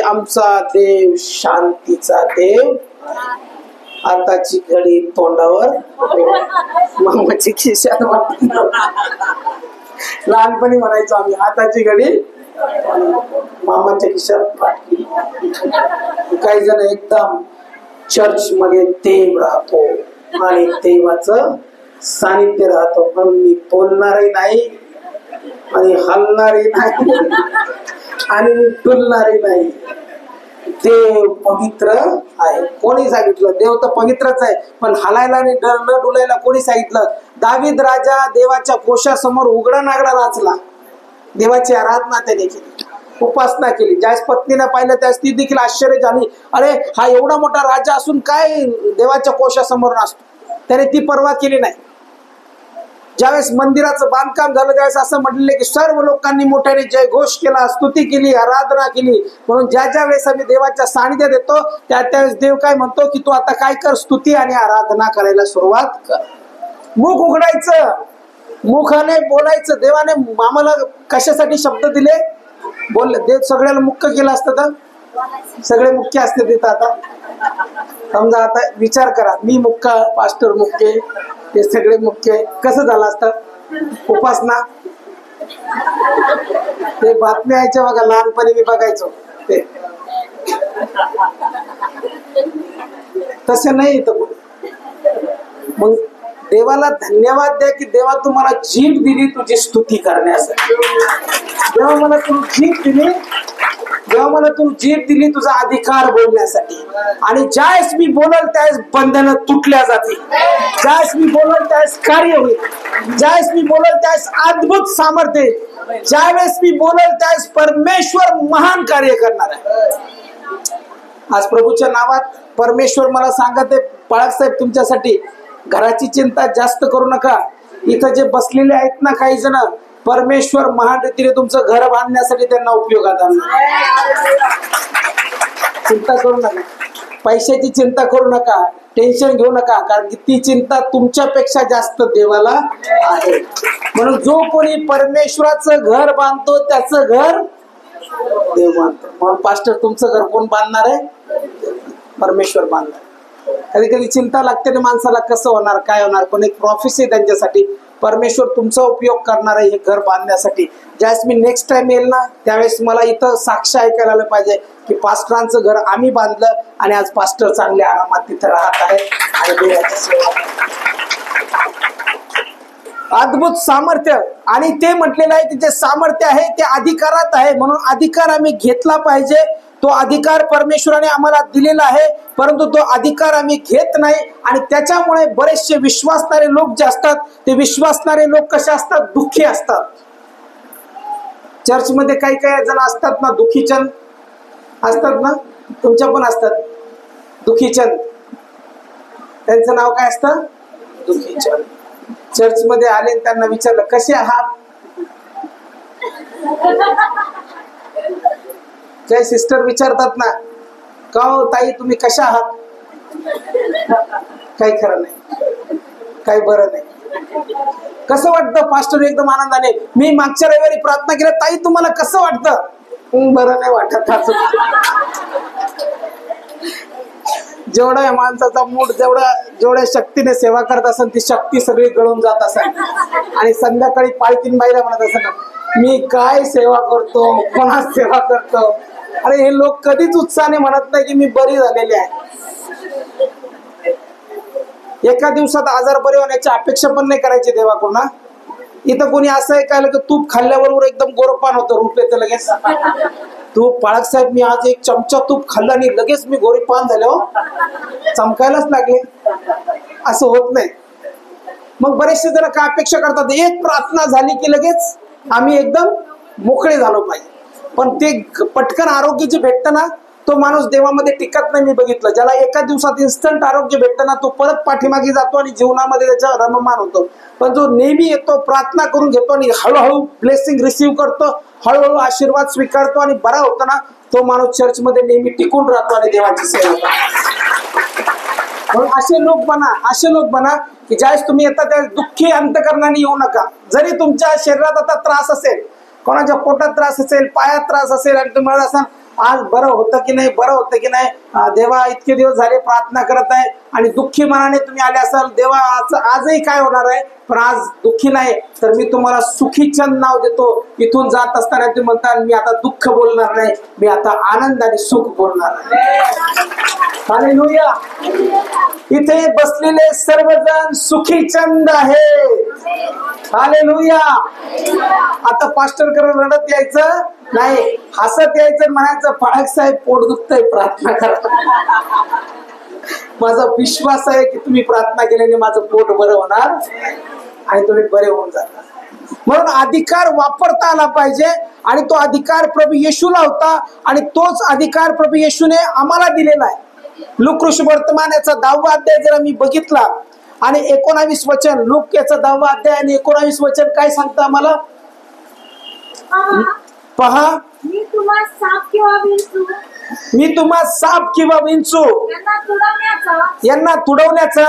आमचा देव शांतीचा देव, आताची घडी तोंडावर, मामाची खिशात. लहानपणी म्हणायचो आम्ही, हाताची घडी मामाच्या खिशात फाटली. काही जण एकदम चर्च मध्ये देव राहतो आणि देवाचं सानिध्य राहतो, पण मी बोलणारही नाही आणि हलणारही नाही आणि डुलणारही नाही. देव पवित्र आहे. कोणी सांगितलं? देव तर पवित्रच आहे, पण हलायला आणि न डुलायला कोणी सांगितलं? दावीद राजा देवाच्या कोशासमोर उघडा नागडा नाचला, देवाची आराधना त्याने केली, उपासना केली. ज्यास पत्नीने पाहिलं त्यास ती देखील आश्चर्य झाली, अरे हा एवढा मोठा राजा असून काय देवाच्या कोशासमोर नाचतो? त्याने ती पर्वा केली नाही. ज्यावेळेस मंदिराचं बांधकाम झालं त्यावेळेस असं म्हटलेलं की सर्व लोकांनी मोठ्याने जयघोष केला, स्तुती केली, आराधना केली. म्हणून ज्या ज्या वेळेस आम्ही देवाच्या सानिध्यात येतो त्यावेळेस देव काय म्हणतो की तू आता काय कर? स्तुती आणि आराधना करायला सुरुवात कर. मुख उघडायचं, मुखाने बोलायचं. देवाने आम्हाला कशासाठी शब्द दिले? बोलले. देव सगळ्याला मुख्य केलं असतं तर सगळे मुख्य असते तिथं. आता समजा आता विचार करा, मी मुख्य, पास्टर मुख्य, ते सगळे मुख्य, कसं झालं असतं? उपासना. ते बातम्या यायच्या बघा, लहानपणी मी बघायचो ते, तसे नाही इथं. मग देवाला धन्यवाद द्या की देवा तुम्हाला जीभ दिली तुझी स्तुती करण्यासाठी. जेव्हा मला तू जीभ दिली, जेव्हा मला तू जीभ दिली तुझा अधिकार बोलण्यासाठी. आणि ज्यावेळेस मी बोलल त्यावेळेस बंधनं तुटल्या जातील, ज्यावेळेस मी बोलल त्यावेळेस कार्य होईल, ज्यावेळेस मी बोलल त्यावेळेस अद्भुत सामर्थ्य, ज्यावेळेस मी बोलल त्यावेळेस परमेश्वर महान कार्य करणार आहे. आज प्रभूच्या नावात परमेश्वर मला सांगत आहे, बाळासाहेब तुमच्यासाठी घराची चिंता जास्त करू नका. इथं जे बसलेले आहेत ना काही जण, परमेश्वर महान रीतीने तुमचं घर बांधण्यासाठी त्यांना उपयोगात आणणार. चिंता करू नका, पैशाची चिंता करू नका, टेन्शन घेऊ नका, कारण की ती चिंता तुमच्यापेक्षा जास्त देवाला आहे. म्हणून जो कोणी परमेश्वराचं घर बांधतो त्याचं घर देव बांधतो. म्हणून पास्टर तुमचं घर कोण बांधणार आहे? परमेश्वर बांधणार. कधी कधी चिंता लागते ना माणसाला, कसं होणार काय होणार, पण एक प्रॉफिसी आहे त्यांच्यासाठी. परमेश्वर तुमचा उपयोग करणार आहे हे घर बांधण्यासाठी. ज्यावेळेस मी नेक्स्ट टाइम येईल ना त्यावेळेस मला इथं साक्ष ऐकायला आलं पाहिजे की पास्टरांचं घर आम्ही बांधलं आणि आज पास्टर चांगले आरामात तिथं राहत आहे आणि देवाची सेवा. अद्भुत सामर्थ्य, आणि ते म्हटलेलं आहे की जे सामर्थ्य आहे ते अधिकारात आहे, म्हणून अधिकार आम्ही घेतला पाहिजे. तो अधिकार परमेश्वराने आम्हाला दिलेला आहे, परंतु तो अधिकार आम्ही घेत नाही. आणि त्याच्यामुळे बरेचसे विश्वासणारे लोक जे असतात ते विश्वासणारे लोक कसे असतात? दुःखी असतात. चर्चमध्ये काही काही जण असतात ना दुःखीचंद असतात ना, तुमच्या पण असतात दुःखीचंद. त्यांचं नाव काय असतं? दुःखीचंद. चर्चमध्ये आले आणि त्यांना विचारलं कसे आहात? काही सिस्टर विचारतात ना, का हो ताई तुम्ही कशा आहात? काही खरं नाही, काही बरं नाही. कसं वाटतं पास्टर? एकदम आनंदाने. मी मागच्या रविवारी प्रार्थना केली, ताई तुम्हाला कसं वाटतं? बरं नाही वाटत. जेवढा या माणसाचा मूड जेवढ्या शक्तीने सेवा करत असेल ती शक्ती सगळी गळून जात असेल. आणि संध्याकाळी पालखीन बाईला म्हणत असेल, मी काय सेवा करतो, कोणा सेवा करतो. अरे हे लोक कधीच उत्साहाने म्हणत नाही की मी बरी झालेली आहे. एका दिवसात आजार बरे होण्याची अपेक्षा पण नाही करायची देवाकडून. इथं कोणी असं ऐकायला की तूप खाल्ल्याबरोबर एकदम गोरपान होतं, रूप येतं लगेच. तूप पाळक साहेब मी आज एक चमचा तूप खाल्ला आणि लगेच मी गोरीपान झालो, चमकायलाच लागले. असं होत नाही. मग बरेचसे जण काय अपेक्षा करतात, एक प्रार्थना झाली की लगेच आम्ही एकदम मोकळे झालो पाहिजे. पण ते पटकन आरोग्य जे भेटतं ना तो माणूस देवामध्ये टिकत नाही. मी बघितलं, ज्याला एका दिवसात इन्स्टंट आरोग्य भेटतं ना तो परत पाठीमागे जातो आणि जीवनामध्ये त्याचा रममान होतो. पण जो नेहमी येतो, प्रार्थना करून घेतो आणि हळूहळू ब्लेसिंग रिसीव्ह करतो, हळूहळू आशीर्वाद स्वीकारतो आणि बरा होतो ना, तो माणूस चर्चमध्ये नेहमी टिकून राहतो आणि देवाची सेवा करतो. म्हणून असे लोक बना की ज्यावेळेस तुम्ही येता त्यावेळेस दुःखी अंतकरणाने येऊ नका. जरी तुमच्या शरीरात आता त्रास असेल, कोणाच्या पोटात त्रास असेल, पायात त्रास असेल आणि तुम्ही म्हणत असाल आज बरं होतं की नाही, बरं होतं की नाही, देवा इतके दिवस झाले प्रार्थना करत आहे आणि दुःखी मनाने तुम्ही आले असाल, देवा आजही काय होणार आहे, पण आज दुःखी नाही, तर मी तुम्हाला सुखीचंद नाव देतो. इथून जात असताना तुम्ही म्हणता मी आता दुःख बोलणार नाही, मी आता आनंद आणि सुख बोलणार आहे. हालेलुया. इथे बसलेले सर्वजण सुखीचंद आहे. हालेलुया. आता पास्टर करून रडत यायचं नाही, हसत यायचं, म्हणायचं पाळक साहेब पोट दुखतंय, प्रार्थना करा. माझा विश्वास आहे की तुम्ही प्रार्थना केल्याने माझं पोट बरं होणार आणि तुम्ही बरे होऊन जाणार. म्हणून अधिकार वापरता आला पाहिजे आणि तो अधिकार प्रभू येशूला होता आणि तोच अधिकार प्रभू येशूने आम्हाला दिलेला आहे. लूक वर्तमान याचा 10वा अध्याय जर मी बघितला आणि 19 वचन, लूक याचा 10वा अध्याय आणि 19 वचन काय सांगतं आम्हाला? पहा, मी तुम्हा साप किंवा विंचू यांना तुडवण्याचा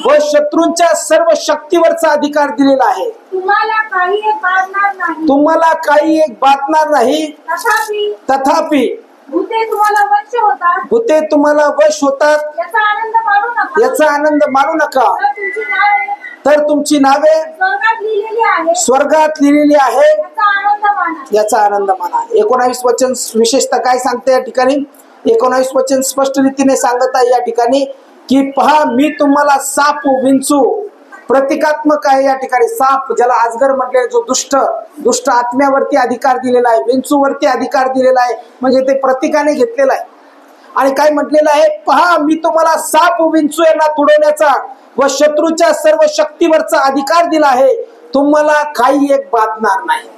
व शत्रूंच्या सर्व शक्तीवरचा अधिकार दिलेला आहे. तुम्हाला काही एक बातणार नाही. तथापि भूते तुम्हाला वश होतात याचा आनंद मानू नका. तर तुमची नावे स्वर्गात लिहिलेली आहे याचा आनंद माना. 19 वचन विशेषतः काय सांगते या ठिकाणी? 19 वचन स्पष्ट रीतीने सांगत आहे या ठिकाणी की पहा, मी तुम्हाला साप विंचू, प्रतिकात्मक आहे या ठिकाणी. साप ज्याला आजगर म्हटले, जो दुष्ट आत्म्यावरती अधिकार दिलेला आहे, विंचूवरती अधिकार दिलेला आहे, म्हणजे ते प्रतीकाने घेतलेला आहे. आणि काय म्हटलेलं आहे? पहा, मी तुम्हाला साप विंचू यांना तुडवण्याचा व शत्रूच्या सर्व शक्तीवरचा अधिकार दिला आहे, तुम्हाला काही एक बाधणार नाही.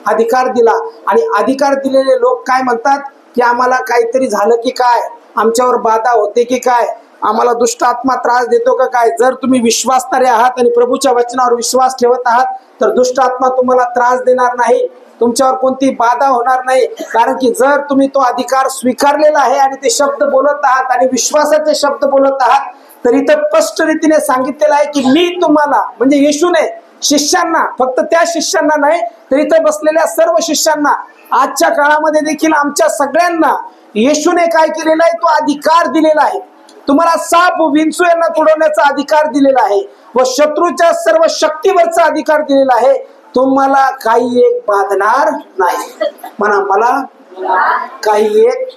अधिकार दिला. आणि अधिकार दिलेले लोक काय म्हणतात की आम्हाला काहीतरी झालं की काय, आमच्यावर बाधा होते की काय, आम्हाला दुष्ट आत्मा त्रास देतो का काय? जर तुम्ही विश्वासणारे आहात आणि प्रभूच्या वचनावर विश्वास ठेवत आहात तर दुष्ट आत्मा तुम्हाला त्रास देणार नाही, तुमच्यावर कोणती बाधा होणार नाही. कारण की जर तुम्ही तो अधिकार स्वीकारलेला आहे आणि ते शब्द बोलत आहात आणि विश्वासाचे शब्द बोलत आहात, तर इथं स्पष्ट रीतीने सांगितलेलं आहे की मी तुम्हाला, म्हणजे येशूने शिष्यांना, फक्त त्या शिष्यांना नाही तर इथं बसलेल्या सर्व शिष्यांना, आजच्या काळामध्ये देखील आमच्या सगळ्यांना येशूने काय केलेला आहे? तो अधिकार दिलेला आहे. तुम्हाला साप विंचू यांना तुडवण्याचा अधिकार दिलेला आहे व शत्रूच्या सर्व शक्तीवरचा अधिकार दिलेला आहे. तुम्हाला काही एक बाधणार नाही. म्हणा, मला काही एक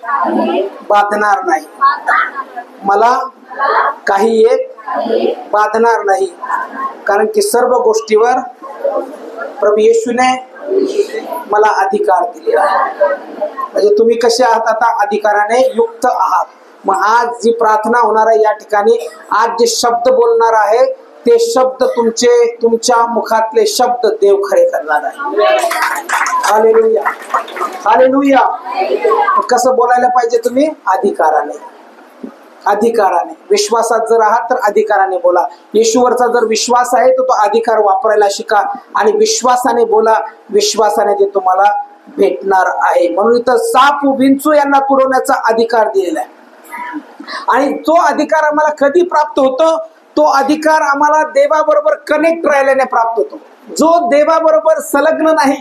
बाधणार नाही. मला काही एक बाधणार नाही. कारण की सर्व गोष्टीवर प्रभू येशूने मला अधिकार दिलेला आहे. म्हणजे तुम्ही कसे आहात? आता अधिकाराने युक्त आहात. मग आज जी प्रार्थना होणार आहे या ठिकाणी, आज जे शब्द बोलणार आहे ते शब्द तुमच्या मुखातले शब्द देव खरे करणार आहे. Hallelujah, hallelujah. कसं बोलायला पाहिजे तुम्ही? अधिकाराने. अधिकाराने. विश्वासात जर आहात तर अधिकाराने बोला. येशूवरचा जर विश्वास आहे तर तो अधिकार वापरायला शिका आणि विश्वासाने बोला. विश्वासाने ते तुम्हाला भेटणार आहे. म्हणून इथं साप विंचू यांना तुडवण्याचा अधिकार दिलेला आहे. आणि तो अधिकार आम्हाला कधी प्राप्त होतो? तो अधिकार आम्हाला देवाबरोबर कनेक्ट राहिल्याने प्राप्त होतो. जो देवाबरोबर संलग्न नाही,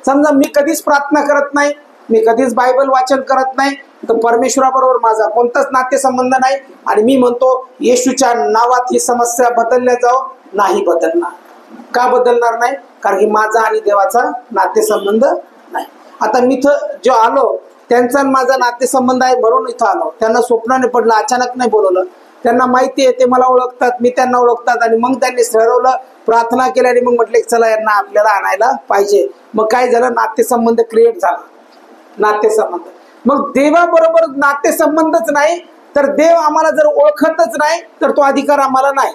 समजा मी कधीच प्रार्थना करत नाही, मी कधीच बायबल वाचन करत नाही, तर परमेश्वराबरोबर माझा कोणताच नातेसंबंध नाही आणि मी म्हणतो येशूच्या नावात ही समस्या बदलल्या जाओ, नाही बदलणार. का बदलणार नाही? कारण की माझा आणि देवाचा नातेसंबंध नाही. आता मी इथं जो आलो त्यांचा माझा नातेसंबंध आहे म्हणून इथं आलो. त्यांना स्वप्नाने पडलं, अचानक नाही बोलवलं. त्यांना माहिती आहे, ते मला ओळखतात, मी त्यांना ओळखतात. आणि मग त्यांनी ठरवलं, प्रार्थना केल्याने मग म्हटले चला यांना आपल्याला आणायला पाहिजे. मग काय झालं? नातेसंबंध क्रिएट झाला. नातेसंबंध. मग देवाबरोबर नातेसंबंधच नाही तर देव आम्हाला जर ओळखतच नाही तर तो अधिकार आम्हाला नाही.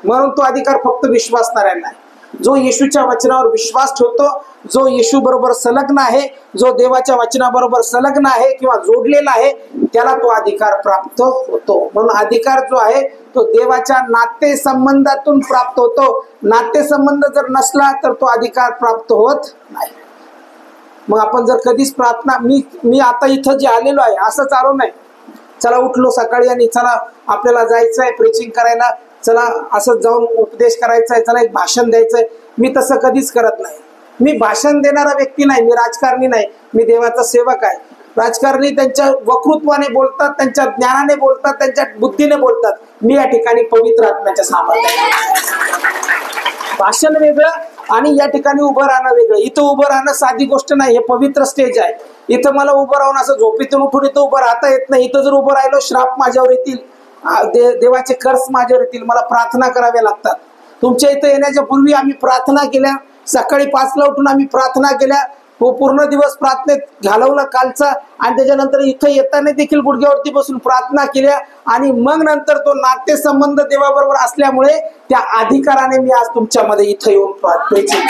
म्हणून तो अधिकार फक्त विश्वासणाऱ्यांना आहे. जो येशूच्या वचनावर विश्वास ठेवतो, जो येशू बरोबर संलग्न आहे, जो देवाच्या वचनाबरोबर संलग्न आहे किंवा जोडलेला आहे, त्याला तो अधिकार प्राप्त होतो. म्हणून अधिकार जो आहे तो देवाच्या नातेसंबंधातून प्राप्त होतो. नातेसंबंध जर नसला तर तो अधिकार प्राप्त होत नाही. मग आपण जर कधीच प्रार्थना, मी आता इथं जे आलेलो आहे असंच आलो नाही, चला उठलो सकाळी आणि चला आपल्याला जायचं आहे प्रीचिंग करायला, चला असं जाऊन उपदेश करायचा आहे, चला एक भाषण द्यायचंय. मी तसं कधीच करत नाही. मी भाषण देणारा व्यक्ती नाही, मी राजकारणी नाही, मी देवाचा सेवक आहे. राजकारणी त्यांच्या वक्तृत्वाने बोलतात, त्यांच्या ज्ञानाने बोलतात, त्यांच्या बुद्धीने बोलतात. मी या ठिकाणी पवित्र आत्म्याच्या सामर्थ्याने. भाषण वेगळं आणि या ठिकाणी उभं राहणं वेगळं. इथं उभं राहणं साधी गोष्ट नाही, हे पवित्र स्टेज आहे. इथं मला उभं राहून असं झोपेतून उठून इथं उभं राहता येत नाही. इथं जर उभं राहिलो श्राप माझ्यावर येतील, देवाचे कर्स माझ्यावर येतील, मला प्रार्थना कराव्या लागतात. तुमच्या इथं येण्याच्या पूर्वी आम्ही प्रार्थना केल्या, सकाळी 5ला उठून आम्ही प्रार्थना केल्या, तो पूर्ण दिवस प्रार्थनेत घालवला कालचा, आणि त्याच्यानंतर इथं येताना देखील गुडघ्यावरती बसून प्रार्थना केल्या. आणि मग नंतर तो नातेसंबंध देवाबरोबर असल्यामुळे त्या अधिकाराने मी आज तुमच्यामध्ये इथं येऊन प्रेचिंग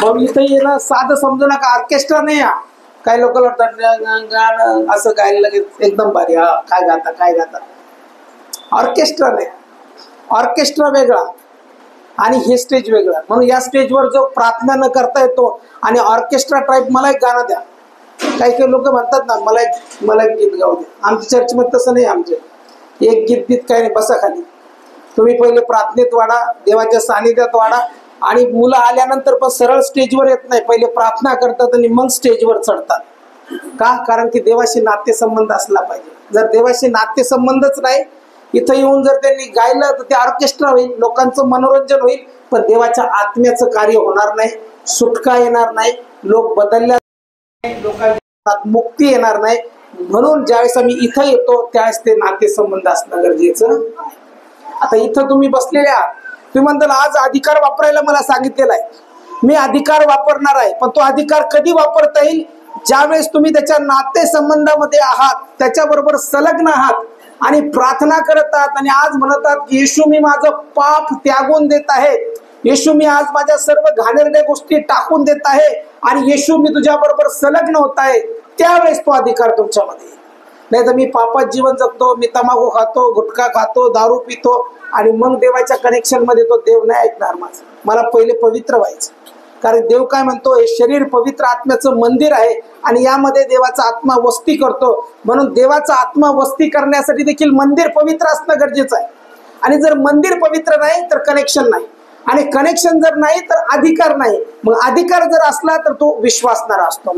मग इथं येणं साधं समजू नका, ऑर्केस्ट्रा नाही. काही लोक गाणं असं गायला लगेच एकदम भारी, हा काय गाता काय गाता. ऑर्केस्ट्रा नाही, ऑर्केस्ट्रा वेगळा आणि हे स्टेज वेगळं. म्हणून या स्टेजवर जो प्रार्थना न करता येतो आणि ऑर्केस्ट्रा टाईप, मला एक गाणं द्या. काही काही लोक म्हणतात ना मला एक गीत गाऊ द्या. आमच्या चर्चमध्ये तसं नाही. आमचे एक गीत काही नाही, बसा खाली. तुम्ही पहिले प्रार्थनेत वाढा, देवाच्या सानिध्यात वाढा. आणि मुलं आल्यानंतर पण सरळ स्टेजवर येत नाही, पहिले प्रार्थना करतात आणि मग स्टेजवर चढतात. का? कारण की देवाशी नातेसंबंध असला पाहिजे. जर देवाशी नातेसंबंधच नाही, इथं येऊन जर त्यांनी गायलं तर ते ऑर्केस्ट्रा होईल, लोकांचं मनोरंजन होईल, पण देवाच्या आत्म्याचं कार्य होणार नाही, सुटका येणार नाही, लोक बदलल्या, लोकांच्या मुक्ती येणार नाही. म्हणून ज्यावेळेस आम्ही इथं येतो त्यावेळेस ते नातेसंबंध असणं गरजेचं. आता इथं तुम्ही बसलेले आहात, तुम्ही म्हणताल आज अधिकार वापरायला मला सांगितलेला आहे, मी अधिकार वापरणार आहे. पण तो अधिकार कधी वापरता येईल? ज्यावेळेस तुम्ही त्याच्या नातेसंबंधामध्ये आहात, त्याच्याबरोबर संलग्न आहात आणि प्रार्थना करत आहात आणि आज म्हणत आहात की येशू मी माझं पाप त्यागून देत आहे, येशू मी आज माझ्या सर्व घाणेरड्या गोष्टी टाकून देत आहे आणि येशू मी तुझ्या बरोबर संलग्न होत आहे. त्यावेळेस तो अधिकार तुमच्यामध्ये. नाही तर मी पापात जीवन जगतो, मी तंबाखू खातो, गुटखा खातो, दारू पितो आणि मग देवाच्या कनेक्शन मध्ये तो देव नाही ऐकणार माझं. मला पहिले पवित्र व्हायचं. कारण देव काय म्हणतो, हे शरीर पवित्र आत्म्याचं मंदिर आहे आणि यामध्ये देवाचा आत्मा वस्ती करतो. म्हणून देवाचा आत्मा वस्ती करण्यासाठी देखील मंदिर पवित्र असणं गरजेचं आहे. आणि जर मंदिर पवित्र नाही तर कनेक्शन नाही, आणि कनेक्शन जर नाही तर अधिकार नाही. मग अधिकार जर असला तर तो विश्वासणारा असतो.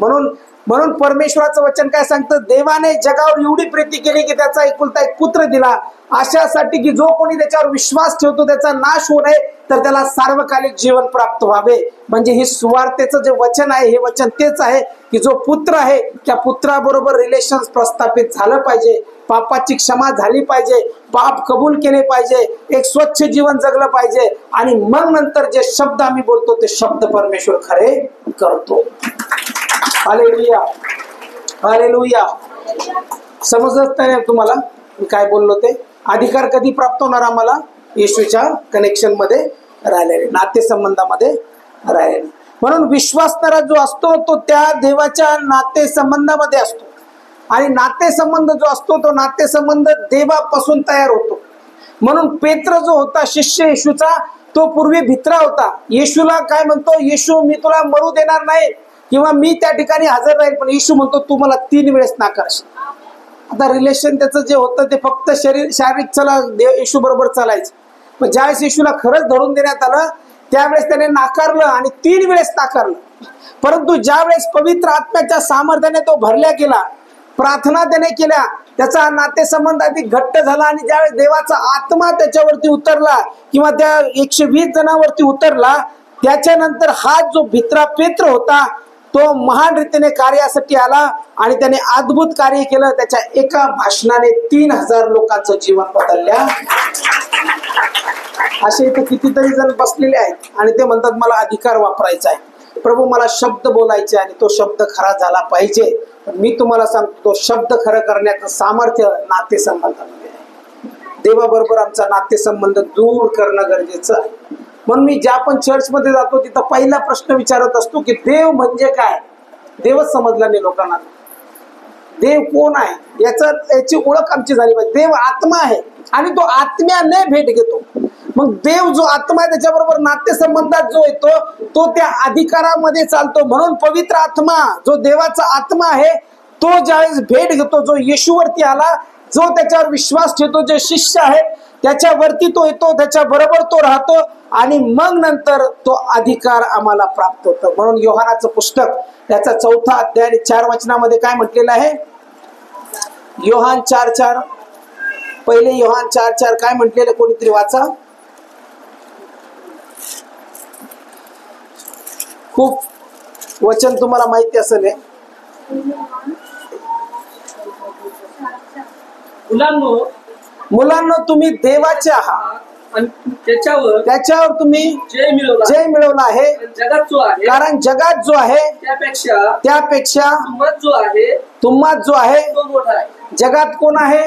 म्हणून परमेश्वराचं वचन काय सांगतं, देवाने जगावर एवढी प्रीती केली की त्याचा एकुलता एक पुत्र दिला, अशासाठी की जो कोणी त्याच्यावर विश्वास ठेवतो त्याचा नाश होऊ नये तर त्याला सार्वकालिक जीवन प्राप्त व्हावे. म्हणजे हे सुवार्तेचं जे वचन आहे, हे वचन तेच आहे की जो पुत्र आहे त्या पुत्राबरोबर रिलेशन प्रस्थापित झालं पाहिजे, पापाची क्षमा झाली पाहिजे, पाप कबूल केले पाहिजे, एक स्वच्छ जीवन जगलं पाहिजे, आणि मग नंतर जे शब्द आम्ही बोलतो ते शब्द परमेश्वर खरे करतो. Hallelujah, hallelujah. समजत नाही तुम्हाला मी काय बोललो ते? अधिकार कधी प्राप्त होणार आम्हाला? येशूच्या कनेक्शन मध्ये राहिलेले, नातेसंबंधामध्ये राहिलेले. म्हणून विश्वासणारा जो असतो तो त्या देवाच्या नातेसंबंधामध्ये असतो, आणि नातेसंबंध जो असतो तो नातेसंबंध देवापासून तयार होतो. म्हणून पेत्र जो होता शिष्य येशूचा, तो पूर्वी भित्रा होता. येशूला काय म्हणतो, येशू मी तुला मरू देणार नाही किंवा मी त्या ठिकाणी हजर राहील, पण येशू म्हणतो तू मला 3 वेळेस नाकारशील. आता रिलेशन त्याचं जे होतं ते फक्त शारीरिक येशू बरोबर चालायचं. पण ज्यावेळेस येशूला खरंच धरून देण्यात आलं त्यावेळेस त्याने नाकारलं आणि 3 वेळेस नाकारलं. परंतु ज्यावेळेस पवित्र आत्म्याच्या सामर्थ्याने तो भरल्या गेला, प्रार्थना त्याने केल्या, त्याचा नातेसंबंध अधिक घट्ट झाला, आणि ज्यावेळेस देवाचा आत्मा त्याच्यावरती उतरला किंवा त्या 120 जणांवरती उतरला, त्याच्यानंतर हा जो भित्रा पेत्र होता तो महान रीतीने कार्यासाठी आला आणि त्याने अद्भुत कार्य केलं. त्याच्या एका भाषणाने 3000 लोकांचं जीवन बदलल्या. असे इथे कितीतरी जण बसलेले आहेत आणि ते म्हणतात मला अधिकार वापरायचा आहे, प्रभू मला शब्द बोलायचे आणि तो शब्द खरा झाला पाहिजे. मी तुम्हाला सांगतो तो शब्द खरं करण्याचं सामर्थ्य नातेसंबंधामध्ये आहे. देवाबरोबर आमचा नातेसंबंध दूर करणं गरजेचं आहे. म्हणून मी ज्या पण चर्चमध्ये जातो तिथं पहिला प्रश्न विचारत असतो की देव म्हणजे काय? देवच समजला नाही लोकांना. देव कोण आहे याची ओळख आमची झाली पाहिजे. देव आत्मा आहे आणि तो आत्म्याने भेट घेतो. मग देव जो आत्मा आहे त्याच्याबरोबर नातेसंबंधात जो येतो तो त्या अधिकारामध्ये चालतो. म्हणून पवित्र आत्मा जो देवाचा आत्मा आहे तो ज्यावेळेस भेट घेतो, जो येशूवरती आला, जो त्याच्यावर विश्वास ठेवतो, जे शिष्य आहे त्याच्यावरती तो येतो, त्याच्या बरोबर तो राहतो, आणि मग नंतर तो अधिकार आम्हाला प्राप्त होतो. म्हणून योहानाचं पुस्तक त्याचा 4 अध्याय आणि 4 वचनामध्ये काय म्हटलेलं आहे? योहान 4:4, पहिले योहान 4:4 काय म्हटलेलं? कोणीतरी वाचा. खूप वचन तुम्हाला माहिती असेल. मुलांनो तुम्ही देवाचे आहात आणि त्याच्यावर तुम्ही जय मिळवला आहे, जगात जो आहे, कारण जगात जो आहे त्यापेक्षा तुम्हात जो आहे तो मोठा आहे. जगात कोण आहे?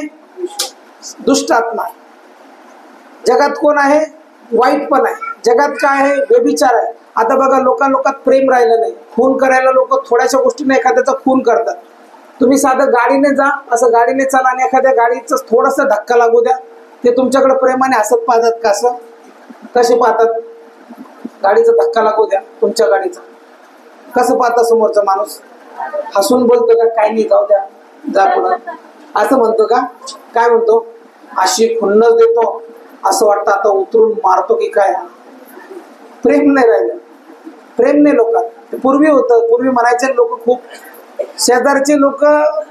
दुष्ट आत्मा. जगात कोण आहे? वाईट पण आहे. जगात काय आहे? व्यभिचार आहे. आता बघा लोकांत प्रेम राहिलं नाही. खून करायला लोक थोड्याशा गोष्टीने एखाद्याचा खून करतात. तुम्ही साधं गाडीने जा, असं गाडीने चाला आणि एखाद्या गाडीचा थोडासा धक्का लागू द्या, ते तुमच्याकडे प्रेमाने हसत पाहतात का? असं कसे पाहतात? गाडीचा धक्का लागू द्या, तुमच्या गाडीचा कसं पाहता समोरचा माणूस? हसून बोलतो का? काय नाही, जाऊ द्या, जा पुढं, असं म्हणतो का? काय म्हणतो? अशी खुन्नस देतो, असं वाटतं आता उतरून मारतो की काय. प्रेम नाही राहिलं, प्रेम नाही लोकांत. पूर्वी होतं, पूर्वी म्हणायचे लोक, खूप शेजारचे लोक.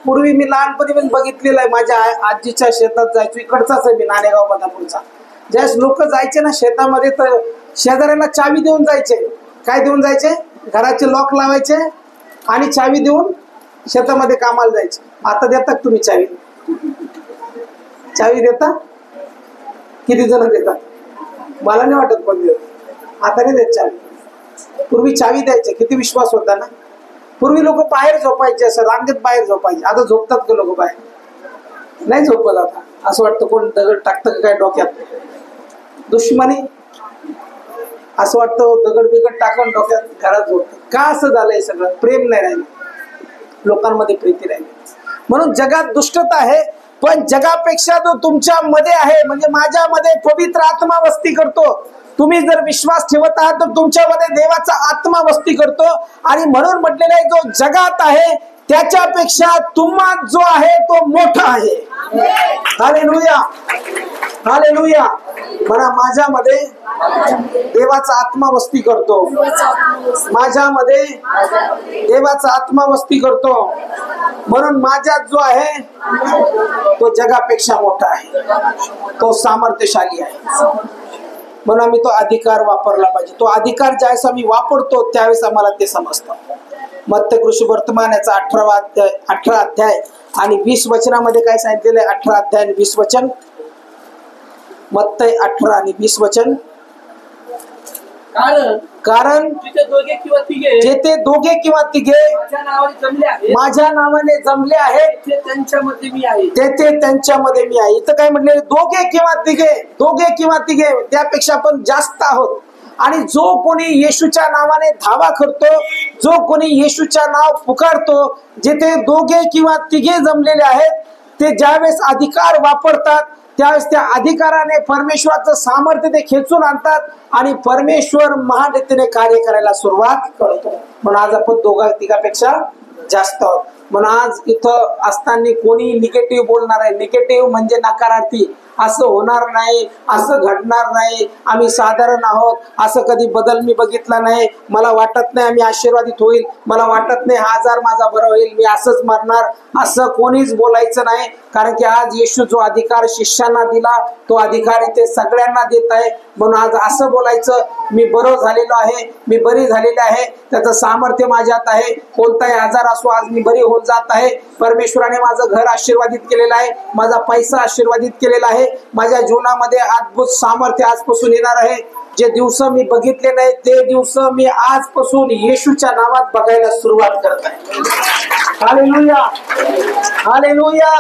पूर्वी मी लहानपणी पण बघितलेलं आहे, माझ्या आजीच्या शेतात जायचो, इकडचाच आहे मी, नाणेगाव बदापूरचा. ज्यावेळेस लोक जायचे ना शेतामध्ये तर शेजाऱ्याला चावी देऊन जायचे. काय देऊन जायचे? घराचे लॉक लावायचे आणि चावी देऊन शेतामध्ये कामाला जायचे. आता देतात तुम्ही चावी? चावी देता? किती जण देतात? मला नाही वाटत कोण देत. आता नाही देत चावी. पूर्वी चावी द्यायचे. किती विश्वास होता ना. पूर्वी लोक बाहेर झोपायचे, असं रांगेत बाहेर झोपायचे. आता झोपतात का लोक बाहेर? नाही झोपत आता. असं वाटतं कोण दगड टाकतं काय डोक्यात? दुश्मनी. असं वाटतं दगड बिगड टाकून डोक्यात घरात झोपतं. का असं झालंय सगळं? प्रेम नाही राहिलं लोकांमध्ये, प्रीती राहिली. म्हणून जगात दुष्टता आहे, पण जगापेक्षा जो तुमच्या मध्ये आहे म्हणजे माझ्यामध्ये पवित्र आत्मा वस्ती करतो. तुम्ही जर विश्वास ठेवत आहात तर तुमच्यामध्ये देवाचा आत्मा वस्ती करतो. आणि म्हणून म्हटलेलं आहे जो जगात आहे त्याच्यापेक्षा तुम्हा जो आहे तो मोठा आहे. Hallelujah, hallelujah. म्हणा माझ्यामध्ये देवाचा आत्मा वस्ती करतो. माझ्यामध्ये देवाचा आत्मा वस्ती करतो. म्हणून माझ्यात जो आहे तो जगापेक्षा मोठा आहे, तो सामर्थ्यशाली आहे. म्हणून आम्ही तो अधिकार वापरला पाहिजे. तो अधिकार ज्यावेळेस आम्ही वापरतो त्यावेळेस आम्हाला ते समजतं. मत्स्य कृषी वर्तमान याचा 18 अध्याय आणि 20 वचनामध्ये काय सांगितलेलं आहे? 18 अध्याय आणि 20 वचन. मत्स्य 18 आणि 20 वचन. कारण जिथे दोघे किंवा तिघे जेथे दोघे किंवा तिघे माझ्या नावाने जमले आहेत तेथे त्यांच्यामध्ये मी आहे. तेथे त्यांच्यामध्ये मी आहे. इथं काय म्हटले? दोघे किंवा तिघे, दोघे किंवा तिघे, त्यापेक्षा पण जास्त आहोत. आणि जो कोणी येशूच्या नावाने धावा करतो, जो कोणी येशूच्या नाव पुकारतो, जिथे दोघे किंवा तिघे जमलेले आहेत, ते ज्यावेळेस अधिकार वापरतात त्यावेळेस त्या अधिकाराने परमेश्वराचं सामर्थ्य ते खेचून आणतात आणि परमेश्वर महान रीतीने कार्य करायला सुरुवात करतो. म्हणून आज आपण दोघा तिघापेक्षा जास्त आहोत. म्हणून आज इथं असताना कोणी निगेटिव्ह बोलणार आहे, निगेटिव्ह म्हणजे नकारार्थी, असं होणार नाही, असं घडणार नाही, आम्ही साधारण आहोत, असं कधी बदल मी बघितला नाही, मला वाटत नाही आम्ही आशीर्वादित होईल, मला वाटत नाही हा आजार माझा बरा होईल, मी असंच मरणार, असं कोणीच बोलायचं नाही. कारण की आज येशू जो अधिकार शिष्यांना दिला तो अधिकार इथे सगळ्यांना देत आहे. म्हणून आज असं बोलायचं मी बरं झालेलो आहे, मी बरी झालेली आहे, त्याचं सामर्थ्य माझ्यात आहे, कोणताही आजार असो आज मी बरी होऊन जात आहे. परमेश्वराने माझं घर आशीर्वादित केलेलं आहे, माझा पैसा आशीर्वादित केलेला आहे, माझ्या जीवनामध्ये अद्भुत सामर्थ्य आजपासून येणार आहे. जे दिवस मी बघितले नाही ते दिवस मी आजपासून येशूच्या नावात बघायला सुरुवात करत आहे. Hallelujah, hallelujah,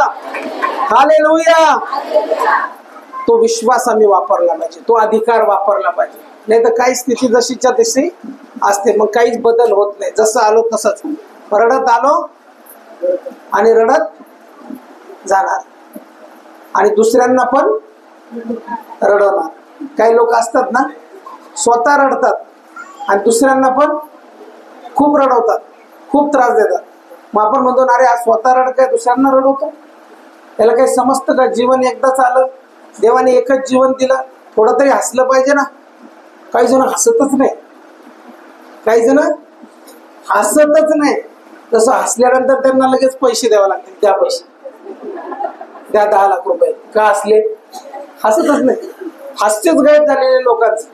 hallelujah. तो विश्वास आम्ही वापरला पाहिजे, तो अधिकार वापरला पाहिजे. नाही तर काही स्थिती जशीच्या तशी असते, मग काहीच बदल होत नाही. जसं आलो तसंच रडत आलो आणि रडत जाणार आणि दुसऱ्यांना पण रडवणार. काही लोक असतात ना स्वतः रडतात आणि दुसऱ्यांना पण खूप रडवतात, खूप त्रास देतात. मग आपण म्हणतो अरे आज स्वतः रड काय दुसऱ्यांना रडवतो, त्याला काही समजतं का? जीवन एकदाच आलं, देवाने एकच जीवन दिलं, थोडं तरी हसलं पाहिजे ना. काही जण हसतच नाही, काही जण हसतच नाही. तसं हसल्यानंतर त्यांना लगेच पैसे द्यावे लागतील, त्या पैसे द्या 10 लाख रुपये. का हसले? हसतच नाही, हास्यच गायब झालेले लोकांचं.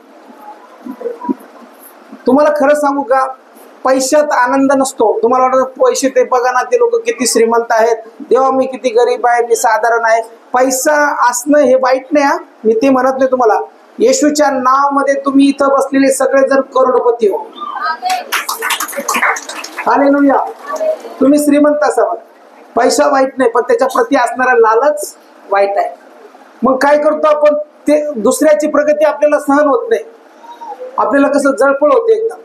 तुम्हाला खरं सांगू का, पैशात आनंद नसतो. तुम्हाला वाटतं पैसे, ते बघा ना ते लोक किती श्रीमंत आहेत, देवा मी किती गरीब आहे, मी साधारण आहे. पैसा असणं हे वाईट नाही हा, मी ते म्हणत नाही तुम्हाला. येशूच्या नावामध्ये तुम्ही इथं बसलेले सगळे जर करोडपती हो, हालेलुया. तुम्ही श्रीमंत असावा, पैसा वाईट नाही, पण त्याच्या प्रती असणारा लालच वाईट आहे. मग काय करतो आपण? ते दुसऱ्याची प्रगती आपल्याला सहन होत नाही, आपल्याला कसं जळफळ होते एकदम.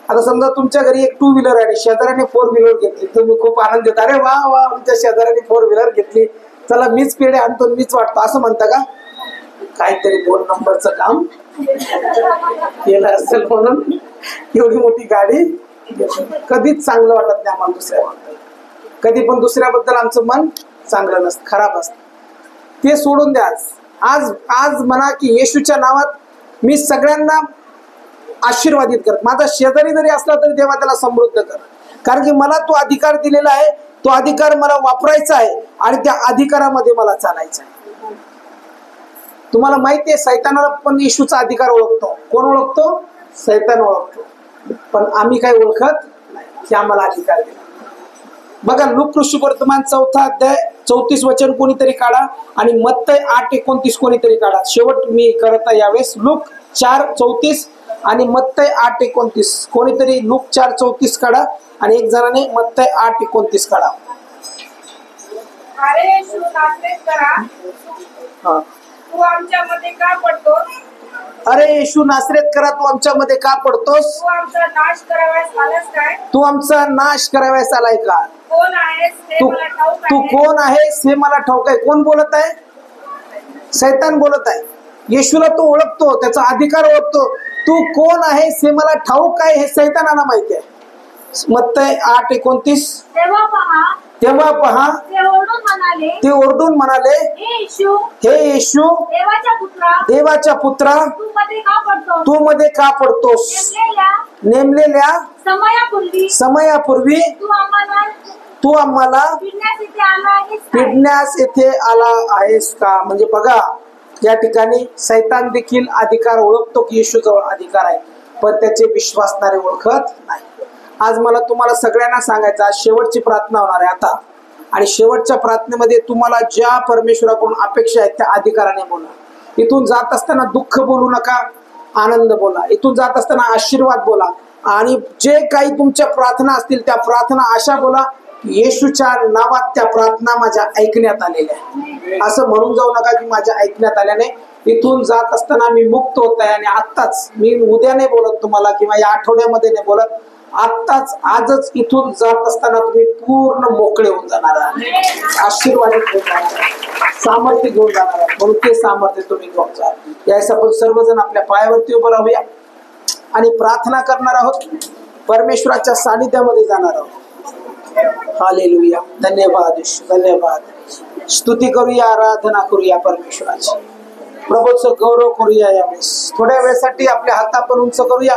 आता समजा तुमच्या घरी एक 2 व्हीलर आहे, शेजाऱ्याने 4 व्हीलर घेतली, तुम्ही खूप आनंद देता, अरे वा वा आमच्या शेजाऱ्याने 4 व्हीलर घेतली, चला मीच पेढे आणतो मीच वाटतो, असं म्हणता का? काहीतरी 2 नंबरचं काम केलं असेल म्हणून एवढी मोठी गाडी. कधीच चांगलं वाटत नाही आम्हाला दुसऱ्याबद्दल, कधी पण दुसऱ्याबद्दल आमचं मन चांगलं नसतं, खराब असतं. ते सोडून द्या. आज आज म्हणा की येशूच्या नावात मी सगळ्यांना आशीर्वादित करत, माझा शेजारी जरी असला तरी देवा त्याला समृद्ध कर. कारण की मला तो अधिकार दिलेला आहे, तो अधिकार मला वापरायचा आहे आणि त्या अधिकारामध्ये मला चालायचं आहे. तुम्हाला माहिती आहे सैतानाला पण येशूचा अधिकार ओळखतो. कोण ओळखतो? सैतान ओळखतो. पण आम्ही काय ओळखत नाही की आम्हाला अधिकार दिला. बघा लूक ऋषी वर्तमान 4 अध्याय 34 वचन कोणीतरी काढा आणि मत्तय 8:29 कोणीतरी काढा. शेवट मी करत आहे यावेळेस. लूक 4:34 आणि मत्तय 8:29. कोणीतरी लूक 4:34 काढा आणि एक जणाने मत्तय 8:29 काढा. अरे येशू नासरेत करा, तू आमच्या मध्ये का पडतो? अरे येशू नासरेतकरा, तू आमच्यामध्ये का पडतोस? तू आमचा नाश करावयास आलास काय? तू आमचा नाश करावयास आलाय का? कोण आहेस ते तू मला ठाऊक तू आहे. कोण आहेस हे मला ठाऊक आहे. कोण बोलत आहे? सैतान बोलत आहे. येशूला तो ओळखतो, त्याचा अधिकार ओळखतो. तू कोण आहेस हे मला ठाऊक आहे हे सैतानाला माहिती आहे. मत्तई 8:29. तेव्हा पहा ते ओरडून म्हणाले, हे येशू देवाच्या पुत्रा, तू मध्ये का पडतोस? नेमलेल्या समयापूर्वी तू आम्हाला पिडण्यास येथे आला आहेस का? म्हणजे बघा, या ठिकाणी सैतान देखील अधिकार ओळखतो की येशू जवळ अधिकार आहे, पण त्याचे विश्वासणारे ओळखत नाही. आज मला तुम्हाला सगळ्यांना सांगायचं, आज शेवटची प्रार्थना होणार आहे आता, आणि शेवटच्या प्रार्थनेमध्ये तुम्हाला ज्या परमेश्वराकडून अपेक्षा आहेत त्या अधिकाराने बोला. इथून जात असताना दुःख बोलू नका, आनंद बोला. इथून जात असताना आशीर्वाद बोला, आणि जे काही तुमच्या प्रार्थना असतील त्या प्रार्थना अशा बोला, येशूच्या नावात त्या प्रार्थना माझ्या ऐकण्यात आलेल्या आहे. असं म्हणून जाऊ नका की माझ्या ऐकण्यात आल्याने. इथून जात असताना मी मुक्त होत आहे, आणि आत्ताच, मी उद्या नाही बोलत तुम्हाला किंवा या आठवड्यामध्ये नाही बोलत, आत्ताच आजच इथून जात असताना तुम्ही पूर्ण मोकळे होऊन जाणार आहात, आशीर्वादित होऊन जाणार आहात, सामर्थ्य घेऊन जाणार आहात. म्हणून ते सामर्थ्य तुम्ही घेऊन जा. यावेळेस आपण सर्वजण आपल्या पायावरती उभं राहूया आणि प्रार्थना करणार आहोत, परमेश्वराच्या सानिध्यामध्ये जाणार आहोत. हालेलुया. धन्यवाद येशू, धन्यवाद. स्तुती करूया, आराधना करूया परमेश्वराची, प्रभूचं गौरव करूया. यावेळेस थोड्या वेळेसाठी आपल्या हात आपण उंच करूया.